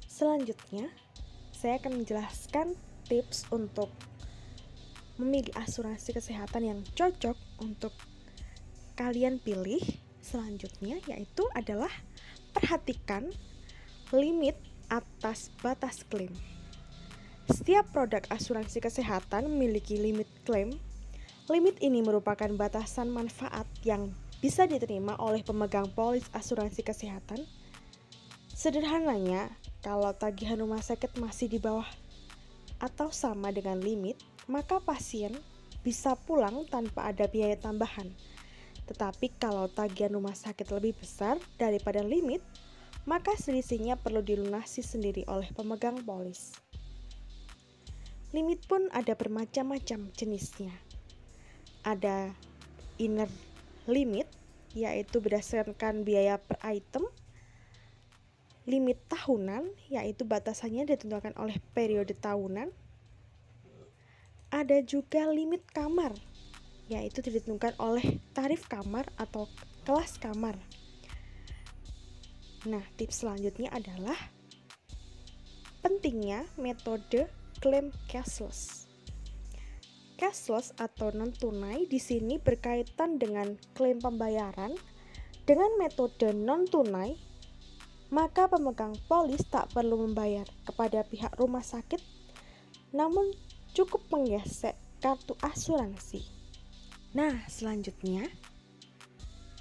Selanjutnya, saya akan menjelaskan tips untuk memilih asuransi kesehatan yang cocok untuk kalian pilih. Selanjutnya yaitu adalah perhatikan limit atas batas klaim. Setiap produk asuransi kesehatan memiliki limit klaim. Limit ini merupakan batasan manfaat yang bisa diterima oleh pemegang polis asuransi kesehatan. Sederhananya, kalau tagihan rumah sakit masih di bawah atau sama dengan limit, maka pasien bisa pulang tanpa ada biaya tambahan. Tetapi kalau tagihan rumah sakit lebih besar daripada limit, maka selisihnya perlu dilunasi sendiri oleh pemegang polis. Limit pun ada bermacam-macam jenisnya. Ada inner limit, yaitu berdasarkan biaya per item. Limit tahunan, yaitu batasannya ditentukan oleh periode tahunan. Ada juga limit kamar, yaitu ditentukan oleh tarif kamar atau kelas kamar. Nah, tips selanjutnya adalah pentingnya metode klaim cashless. Cashless atau non-tunai di sini berkaitan dengan klaim pembayaran dengan metode non-tunai, maka pemegang polis tak perlu membayar kepada pihak rumah sakit, namun cukup menggesek kartu asuransi. Nah, selanjutnya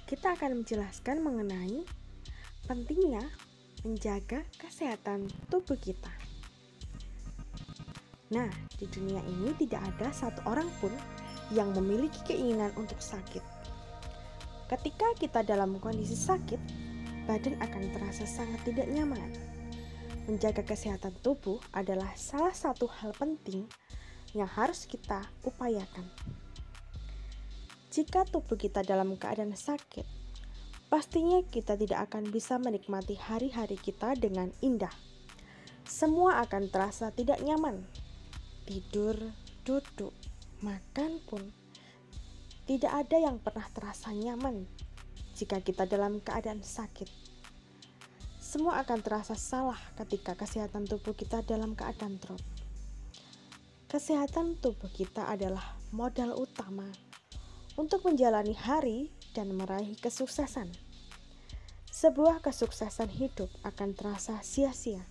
kita akan menjelaskan mengenai pentingnya menjaga kesehatan tubuh kita. Nah, di dunia ini tidak ada satu orang pun yang memiliki keinginan untuk sakit. Ketika kita dalam kondisi sakit, badan akan terasa sangat tidak nyaman. Menjaga kesehatan tubuh adalah salah satu hal penting yang harus kita upayakan. Jika tubuh kita dalam keadaan sakit, pastinya kita tidak akan bisa menikmati hari-hari kita dengan indah. Semua akan terasa tidak nyaman. Tidur, duduk, makan pun tidak ada yang pernah terasa nyaman jika kita dalam keadaan sakit. Semua akan terasa salah ketika kesehatan tubuh kita dalam keadaan drop. Kesehatan tubuh kita adalah modal utama untuk menjalani hari dan meraih kesuksesan. Sebuah kesuksesan hidup akan terasa sia-sia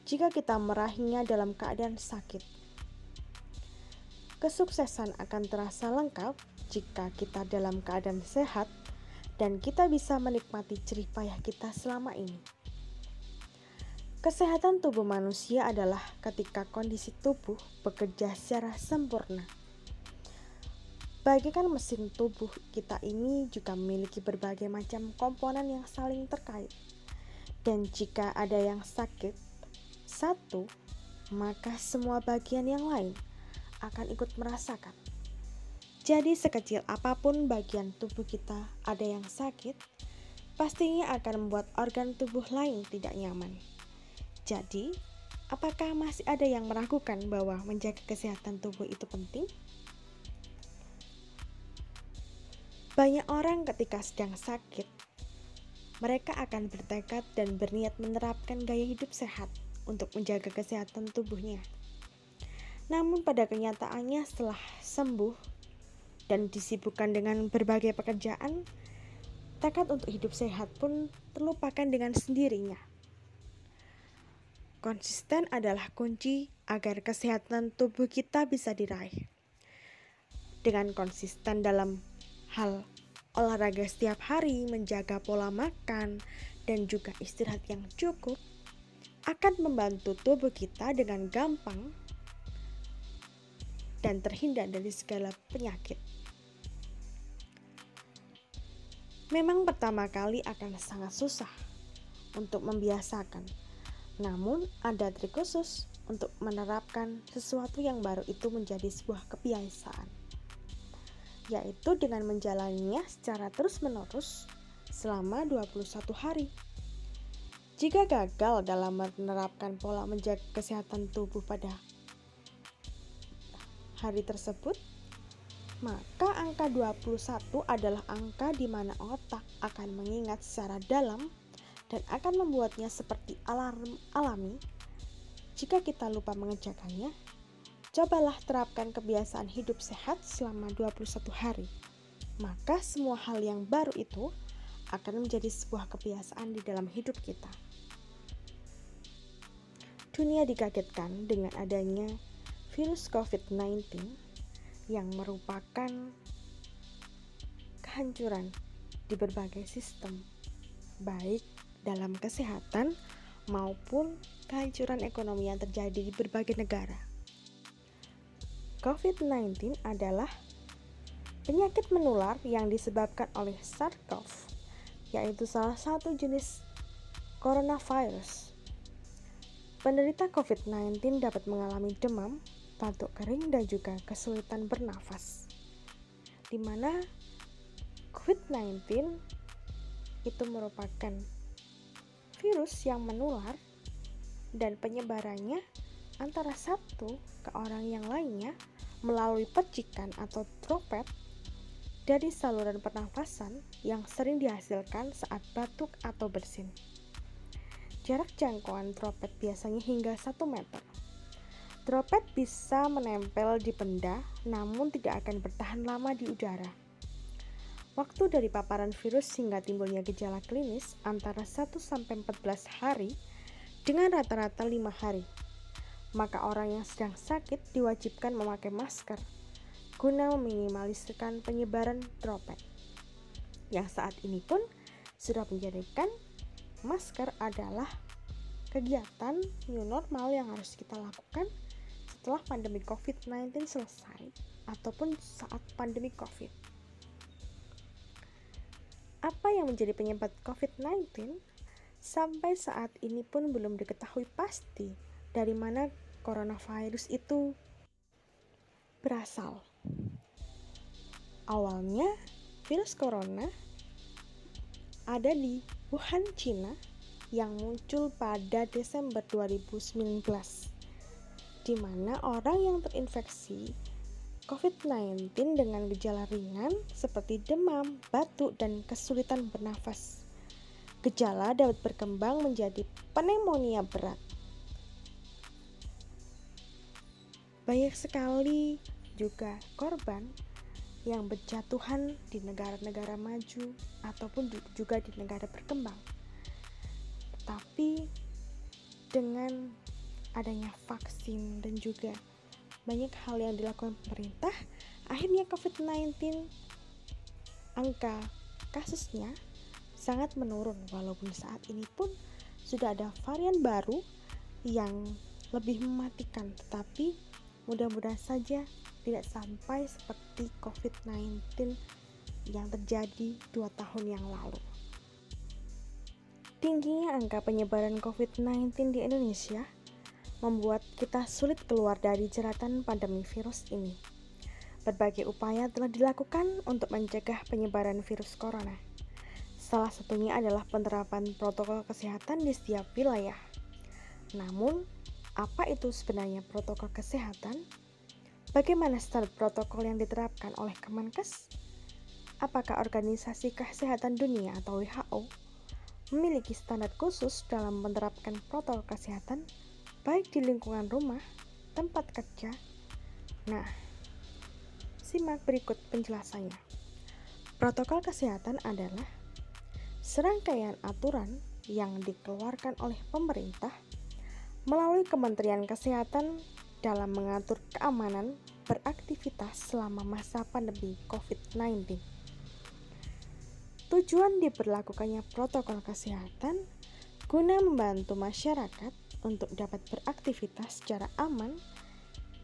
jika kita meraihnya dalam keadaan sakit. Kesuksesan akan terasa lengkap jika kita dalam keadaan sehat dan kita bisa menikmati jerih payah kita selama ini. Kesehatan tubuh manusia adalah ketika kondisi tubuh bekerja secara sempurna. Bagaikan mesin tubuh kita ini juga memiliki berbagai macam komponen yang saling terkait. Dan jika ada yang sakit satu, maka semua bagian yang lain akan ikut merasakan. Jadi sekecil apapun bagian tubuh kita ada yang sakit, pastinya akan membuat organ tubuh lain tidak nyaman. Jadi, apakah masih ada yang meragukan bahwa menjaga kesehatan tubuh itu penting? Banyak orang ketika sedang sakit, mereka akan bertekad dan berniat menerapkan gaya hidup sehat untuk menjaga kesehatan tubuhnya. Namun pada kenyataannya setelah sembuh dan disibukkan dengan berbagai pekerjaan, tekad untuk hidup sehat pun terlupakan dengan sendirinya. Konsisten adalah kunci agar kesehatan tubuh kita bisa diraih. Dengan konsisten dalam hal olahraga setiap hari, menjaga pola makan, dan juga istirahat yang cukup, akan membantu tubuh kita dengan gampang dan terhindar dari segala penyakit. Memang pertama kali akan sangat susah untuk membiasakan, namun ada trik khusus untuk menerapkan sesuatu yang baru itu menjadi sebuah kebiasaan, yaitu dengan menjalaninya secara terus-menerus selama 21 hari. Jika gagal dalam menerapkan pola menjaga kesehatan tubuh pada hari tersebut, maka angka 21 adalah angka di mana otak akan mengingat secara dalam dan akan membuatnya seperti alarm alami. Jika kita lupa mengerjakannya, cobalah terapkan kebiasaan hidup sehat selama 21 hari. Maka semua hal yang baru itu akan menjadi sebuah kebiasaan di dalam hidup kita. Dunia dikagetkan dengan adanya virus COVID-19 yang merupakan kehancuran di berbagai sistem, baik dalam kesehatan maupun kehancuran ekonomi yang terjadi di berbagai negara. COVID-19 adalah penyakit menular yang disebabkan oleh SARS-CoV, yaitu salah satu jenis coronavirus. Penderita COVID-19 dapat mengalami demam, batuk kering, dan juga kesulitan bernafas. Di mana COVID-19 itu merupakan virus yang menular dan penyebarannya antara satu ke orang yang lainnya melalui percikan atau droplet dari saluran pernafasan yang sering dihasilkan saat batuk atau bersin. Jarak jangkauan droplet biasanya hingga 1 meter. Droplet bisa menempel di benda namun tidak akan bertahan lama di udara. Waktu dari paparan virus hingga timbulnya gejala klinis antara 1-14 hari dengan rata-rata 5 hari. Maka orang yang sedang sakit diwajibkan memakai masker guna meminimalisir penyebaran droplet. Yang saat ini pun sudah menjadikan masker adalah kegiatan new normal yang harus kita lakukan setelah pandemi COVID-19 selesai ataupun saat pandemi COVID. Apa yang menjadi penyebab COVID-19? Sampai saat ini pun belum diketahui pasti dari mana coronavirus itu berasal. Awalnya, virus corona ada di Wuhan, Cina, yang muncul pada Desember 2019, di mana orang yang terinfeksi COVID-19 dengan gejala ringan seperti demam, batuk, dan kesulitan bernafas. Gejala dapat berkembang menjadi pneumonia berat. Banyak sekali juga korban yang berjatuhan di negara-negara maju ataupun juga di negara berkembang. Tapi dengan adanya vaksin dan juga banyak hal yang dilakukan pemerintah, akhirnya COVID-19 angka kasusnya sangat menurun, walaupun saat ini pun sudah ada varian baru yang lebih mematikan, tetapi mudah-mudahan saja tidak sampai seperti COVID-19 yang terjadi 2 tahun yang lalu. Tingginya angka penyebaran COVID-19 di Indonesia membuat kita sulit keluar dari jeratan pandemi virus ini. Berbagai upaya telah dilakukan untuk mencegah penyebaran virus corona. Salah satunya adalah penerapan protokol kesehatan di setiap wilayah. Namun, apa itu sebenarnya protokol kesehatan? Bagaimana standar protokol yang diterapkan oleh Kemenkes? Apakah Organisasi Kesehatan Dunia atau WHO memiliki standar khusus dalam menerapkan protokol kesehatan baik di lingkungan rumah, tempat kerja? Nah, simak berikut penjelasannya. Protokol kesehatan adalah serangkaian aturan yang dikeluarkan oleh pemerintah melalui Kementerian Kesehatan dalam mengatur keamanan beraktivitas selama masa pandemi COVID-19. Tujuan diberlakukannya protokol kesehatan guna membantu masyarakat untuk dapat beraktivitas secara aman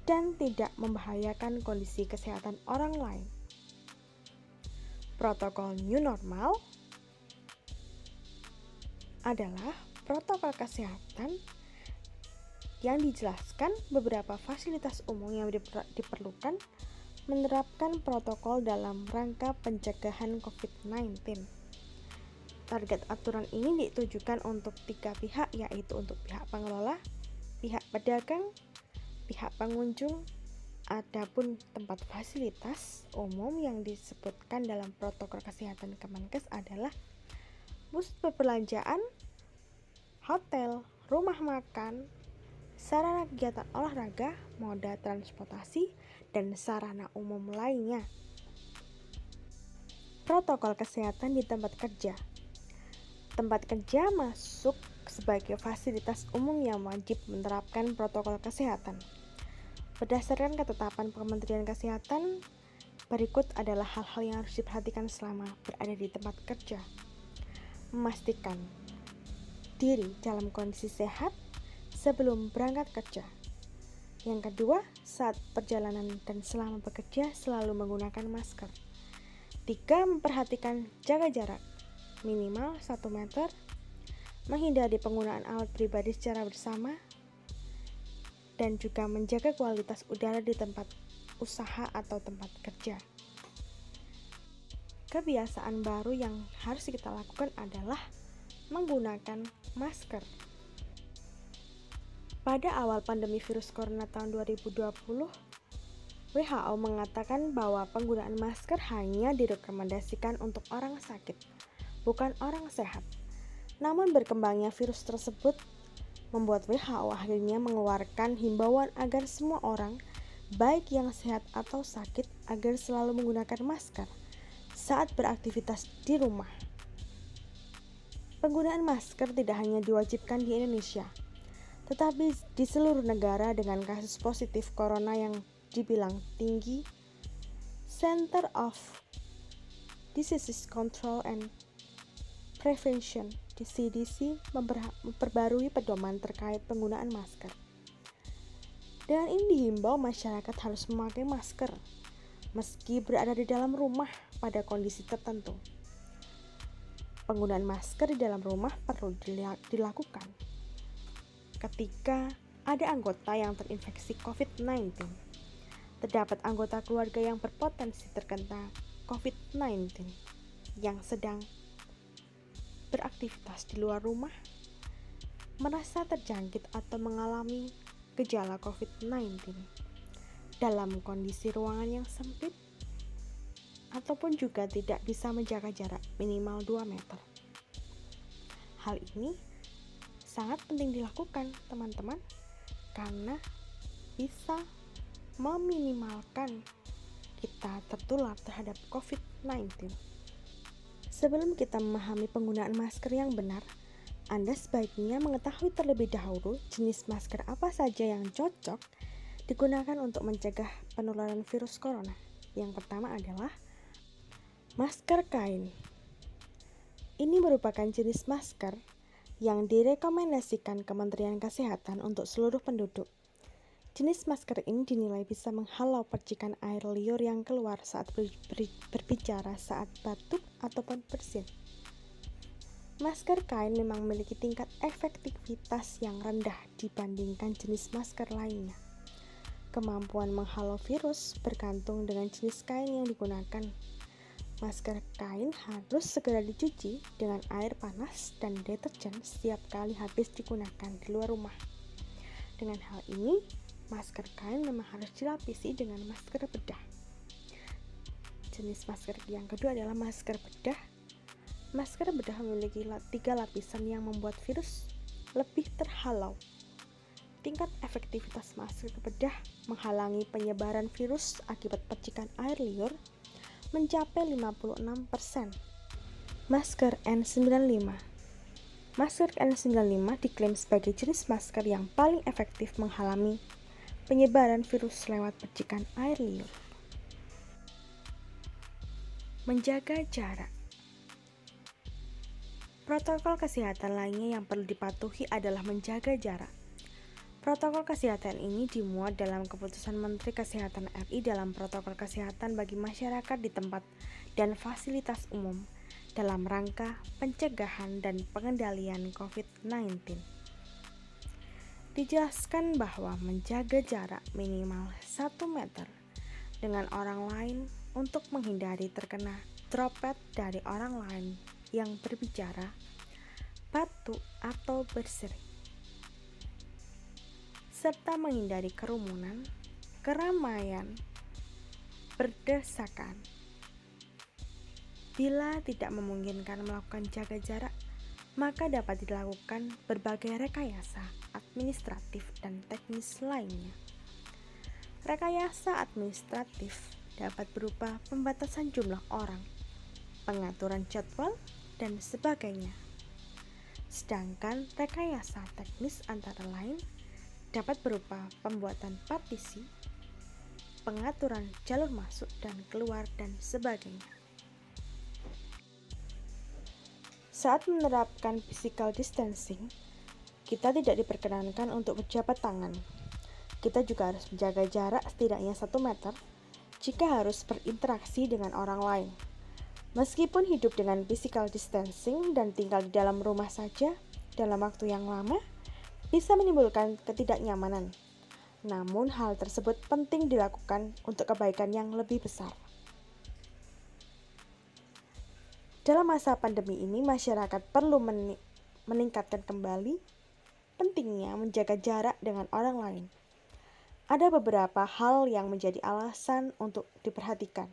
dan tidak membahayakan kondisi kesehatan orang lain. Protokol New Normal adalah protokol kesehatan yang dijelaskan beberapa fasilitas umum yang diperlukan menerapkan protokol dalam rangka pencegahan COVID-19. Target aturan ini ditujukan untuk 3 pihak, yaitu untuk pihak pengelola, pihak pedagang, pihak pengunjung. Adapun tempat fasilitas umum yang disebutkan dalam protokol kesehatan Kemenkes adalah pusat perbelanjaan, hotel, rumah makan, sarana kegiatan olahraga, moda transportasi, dan sarana umum lainnya. Protokol kesehatan di tempat kerja. Tempat kerja masuk sebagai fasilitas umum yang wajib menerapkan protokol kesehatan. Berdasarkan ketetapan Kementerian Kesehatan, berikut adalah hal-hal yang harus diperhatikan selama berada di tempat kerja. Memastikan diri dalam kondisi sehat sebelum berangkat kerja. Yang kedua, saat perjalanan dan selama bekerja selalu menggunakan masker. 3. Memperhatikan jaga jarak minimal 1 meter, menghindari penggunaan alat pribadi secara bersama, dan juga menjaga kualitas udara di tempat usaha atau tempat kerja. Kebiasaan baru yang harus kita lakukan adalah menggunakan masker. Pada awal pandemi virus corona tahun 2020, WHO mengatakan bahwa penggunaan masker hanya direkomendasikan untuk orang sakit, bukan orang sehat. Namun berkembangnya virus tersebut membuat WHO akhirnya mengeluarkan himbauan agar semua orang, baik yang sehat atau sakit, agar selalu menggunakan masker saat beraktivitas di rumah. Penggunaan masker tidak hanya diwajibkan di Indonesia, tetapi di seluruh negara dengan kasus positif corona yang dibilang tinggi. Center of Disease Control and Prevention di CDC memperbarui pedoman terkait penggunaan masker. Dengan ini dihimbau masyarakat harus memakai masker meski berada di dalam rumah pada kondisi tertentu. Penggunaan masker di dalam rumah perlu dilakukan ketika ada anggota yang terinfeksi COVID-19. Terdapat anggota keluarga yang berpotensi terkena COVID-19 yang sedang beraktivitas di luar rumah, merasa terjangkit atau mengalami gejala COVID-19 dalam kondisi ruangan yang sempit, ataupun juga tidak bisa menjaga jarak minimal 2 meter. Hal ini sangat penting dilakukan, teman-teman, karena bisa meminimalkan kita tertular terhadap COVID-19. Sebelum kita memahami penggunaan masker yang benar, Anda sebaiknya mengetahui terlebih dahulu jenis masker apa saja yang cocok digunakan untuk mencegah penularan virus corona. Yang pertama adalah masker kain. Ini merupakan jenis masker yang direkomendasikan Kementerian Kesehatan untuk seluruh penduduk. Jenis masker ini dinilai bisa menghalau percikan air liur yang keluar saat berbicara, saat batuk, ataupun bersin. Masker kain memang memiliki tingkat efektivitas yang rendah dibandingkan jenis masker lainnya. Kemampuan menghalau virus bergantung dengan jenis kain yang digunakan. Masker kain harus segera dicuci dengan air panas dan deterjen setiap kali habis digunakan di luar rumah. Dengan hal ini, masker kain memang harus dilapisi dengan masker bedah. Jenis masker yang kedua adalah masker bedah. Masker bedah memiliki 3 lapisan yang membuat virus lebih terhalau. Tingkat efektivitas masker bedah menghalangi penyebaran virus akibat percikan air liur mencapai 56%. Masker N95. Masker N95 diklaim sebagai jenis masker yang paling efektif menghalangi penyebaran virus lewat percikan air liur. Menjaga jarak. Protokol kesehatan lainnya yang perlu dipatuhi adalah menjaga jarak. Protokol kesehatan ini dimuat dalam keputusan Menteri Kesehatan RI dalam protokol kesehatan bagi masyarakat di tempat dan fasilitas umum dalam rangka pencegahan dan pengendalian COVID-19. Dijelaskan bahwa menjaga jarak minimal 1 meter dengan orang lain untuk menghindari terkena droplet dari orang lain yang berbicara, batuk, atau berseri, serta menghindari kerumunan, keramaian, berdesakan. Bila tidak memungkinkan melakukan jaga jarak, maka dapat dilakukan berbagai rekayasa administratif dan teknis lainnya. Rekayasa administratif dapat berupa pembatasan jumlah orang, pengaturan jadwal, dan sebagainya. Sedangkan rekayasa teknis antara lain dapat berupa pembuatan partisi, pengaturan jalur masuk dan keluar, dan sebagainya. Saat menerapkan physical distancing, kita tidak diperkenankan untuk berjabat tangan. Kita juga harus menjaga jarak setidaknya 1 meter jika harus berinteraksi dengan orang lain. Meskipun hidup dengan physical distancing dan tinggal di dalam rumah saja dalam waktu yang lama bisa menimbulkan ketidaknyamanan. Namun hal tersebut penting dilakukan untuk kebaikan yang lebih besar. Dalam masa pandemi ini, masyarakat perlu meningkatkan kembali pentingnya menjaga jarak dengan orang lain. Ada beberapa hal yang menjadi alasan untuk diperhatikan.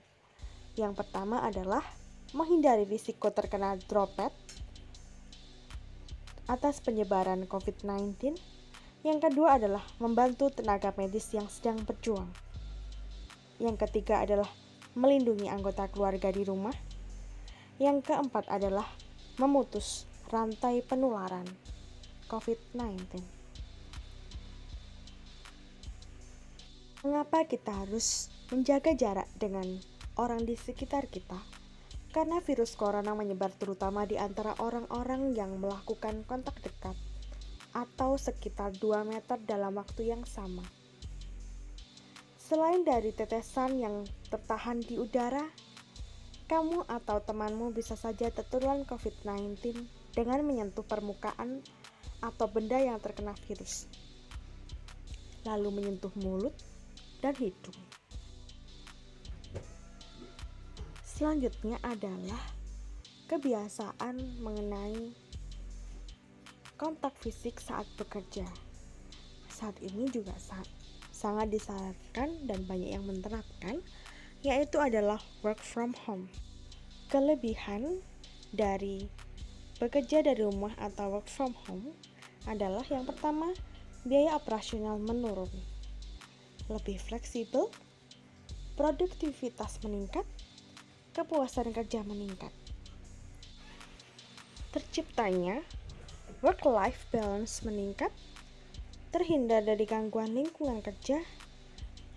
Yang pertama adalah menghindari risiko terkena droplet atas penyebaran COVID-19. Yang kedua adalah membantu tenaga medis yang sedang berjuang. Yang ketiga adalah melindungi anggota keluarga di rumah. Yang keempat adalah memutus rantai penularan COVID-19. Mengapa kita harus menjaga jarak dengan orang di sekitar kita? Karena virus corona menyebar terutama di antara orang-orang yang melakukan kontak dekat atau sekitar 2 meter dalam waktu yang sama. Selain dari tetesan yang tertahan di udara, kamu atau temanmu bisa saja tertular COVID-19 dengan menyentuh permukaan atau benda yang terkena virus, lalu menyentuh mulut dan hidung. Selanjutnya adalah kebiasaan mengenai kontak fisik saat bekerja. Saat ini juga sangat disarankan dan banyak yang menerapkan, yaitu adalah work from home. Kelebihan dari bekerja dari rumah atau work from home adalah yang pertama, biaya operasional menurun, lebih fleksibel, produktivitas meningkat, kepuasan kerja meningkat. Terciptanya work-life balance meningkat, terhindar dari gangguan lingkungan kerja,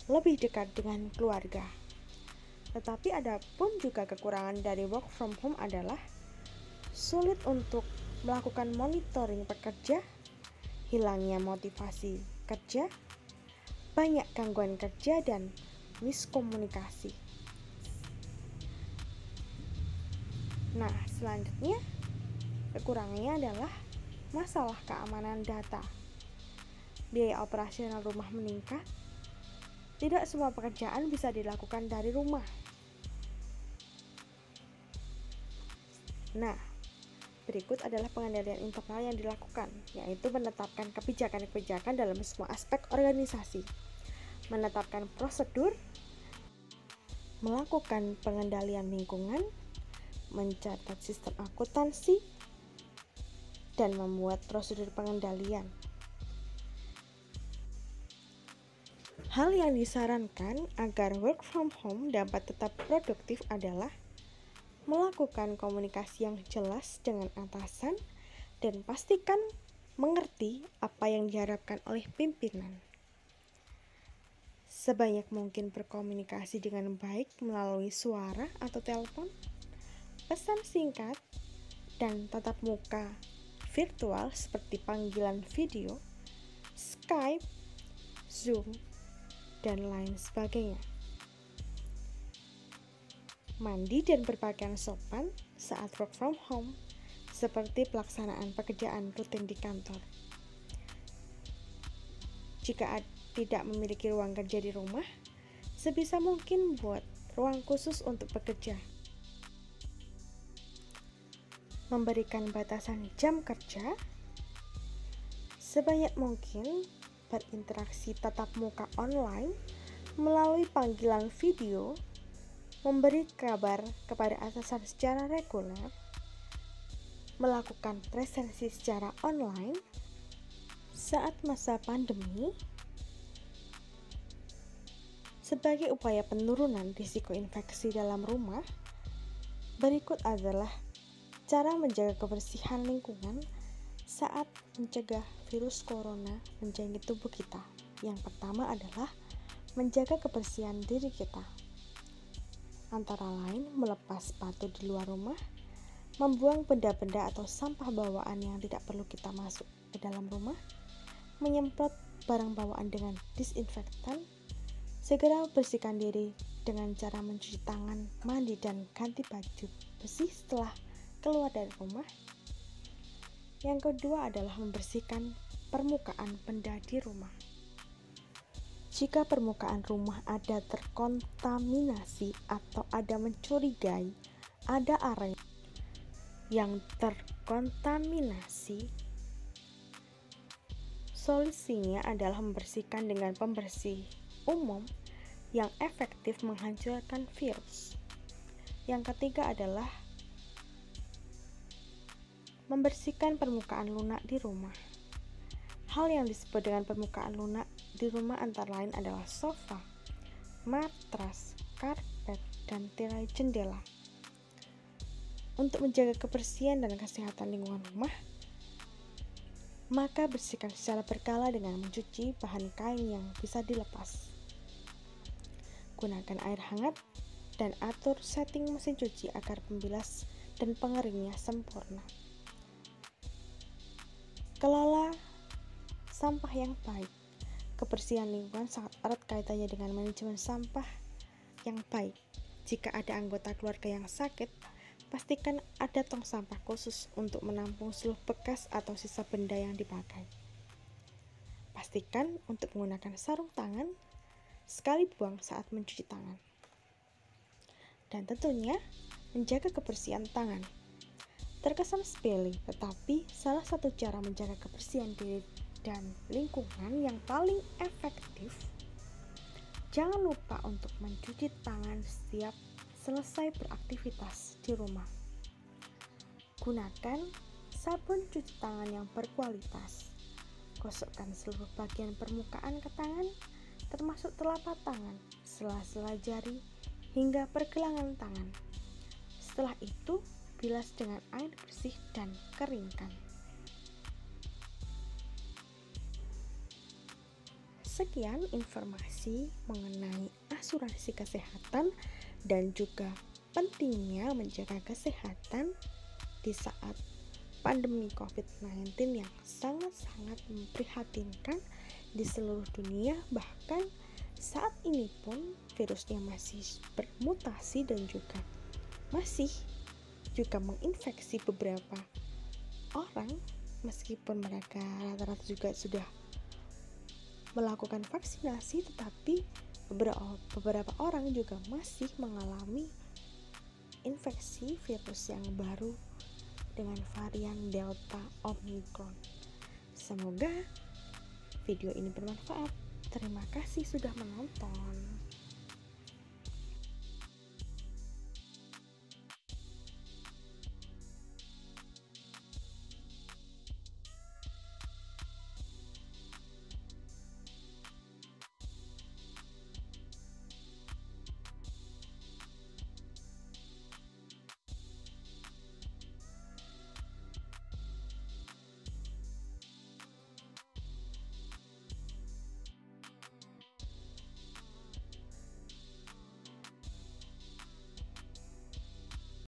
lebih dekat dengan keluarga. Tetapi ada pun juga kekurangan dari work from home adalah sulit untuk melakukan monitoring pekerja, hilangnya motivasi kerja, banyak gangguan kerja, dan miskomunikasi. Nah, selanjutnya kekurangannya adalah masalah keamanan data. Biaya operasional rumah meningkat. Tidak semua pekerjaan bisa dilakukan dari rumah. Nah, berikut adalah pengendalian internal yang dilakukan, yaitu menetapkan kebijakan-kebijakan dalam semua aspek organisasi, menetapkan prosedur, melakukan pengendalian lingkungan, mencatat sistem akuntansi, dan membuat prosedur pengendalian. Hal yang disarankan agar work from home dapat tetap produktif adalah Melakukan komunikasi yang jelas dengan atasan dan pastikan mengerti apa yang diharapkan oleh pimpinan. Sebanyak mungkin berkomunikasi dengan baik melalui suara atau telepon, pesan singkat, dan tatap muka virtual seperti panggilan video, Skype, Zoom, dan lain sebagainya. Mandi dan berpakaian sopan saat work from home, seperti pelaksanaan pekerjaan rutin di kantor. Jika tidak memiliki ruang kerja di rumah, sebisa mungkin buat ruang khusus untuk bekerja. Memberikan batasan jam kerja, sebanyak mungkin berinteraksi tatap muka online melalui panggilan video, memberi kabar kepada atasan secara reguler, melakukan presensi secara online saat masa pandemi. Sebagai upaya penurunan risiko infeksi dalam rumah, berikut adalah cara menjaga kebersihan lingkungan saat mencegah virus corona menjangkit tubuh kita. Yang pertama adalah menjaga kebersihan diri kita. Antara lain melepas sepatu di luar rumah, membuang benda-benda atau sampah bawaan yang tidak perlu kita masuk ke dalam rumah, menyemprot barang bawaan dengan disinfektan, segera bersihkan diri dengan cara mencuci tangan, mandi, dan ganti baju bersih setelah keluar dari rumah. Yang kedua adalah membersihkan permukaan benda di rumah. Jika permukaan rumah ada terkontaminasi atau ada mencurigai ada area yang terkontaminasi, solusinya adalah membersihkan dengan pembersih umum yang efektif menghancurkan virus. Yang ketiga adalah membersihkan permukaan lunak di rumah. Hal yang disebut dengan permukaan lunak di rumah antara lain adalah sofa, matras, karpet, dan tirai jendela. Untuk menjaga kebersihan dan kesehatan lingkungan rumah, maka bersihkan secara berkala dengan mencuci bahan kain yang bisa dilepas. Gunakan air hangat dan atur setting mesin cuci agar pembilas dan pengeringnya sempurna. Kelola sampah yang baik. Kebersihan lingkungan sangat erat kaitannya dengan manajemen sampah yang baik. Jika ada anggota keluarga yang sakit, pastikan ada tong sampah khusus untuk menampung seluruh bekas atau sisa benda yang dipakai. Pastikan untuk menggunakan sarung tangan sekali buang saat mencuci tangan. Dan tentunya menjaga kebersihan tangan. Terkesan sepele, tetapi salah satu cara menjaga kebersihan diri dan lingkungan yang paling efektif, jangan lupa untuk mencuci tangan setiap selesai beraktivitas di rumah. Gunakan sabun cuci tangan yang berkualitas. Gosokkan seluruh bagian permukaan ke tangan, termasuk telapak tangan, sela-sela jari, hingga pergelangan tangan. Setelah itu, bilas dengan air bersih dan keringkan. Sekian informasi mengenai asuransi kesehatan dan juga pentingnya menjaga kesehatan di saat pandemi COVID-19 yang sangat-sangat memprihatinkan di seluruh dunia. Bahkan saat ini pun virusnya masih bermutasi dan juga masih juga menginfeksi beberapa orang, meskipun mereka rata-rata juga sudah melakukan vaksinasi, tetapi beberapa orang juga masih mengalami infeksi virus yang baru dengan varian Delta Omicron. Semoga video ini bermanfaat. Terima kasih sudah menonton.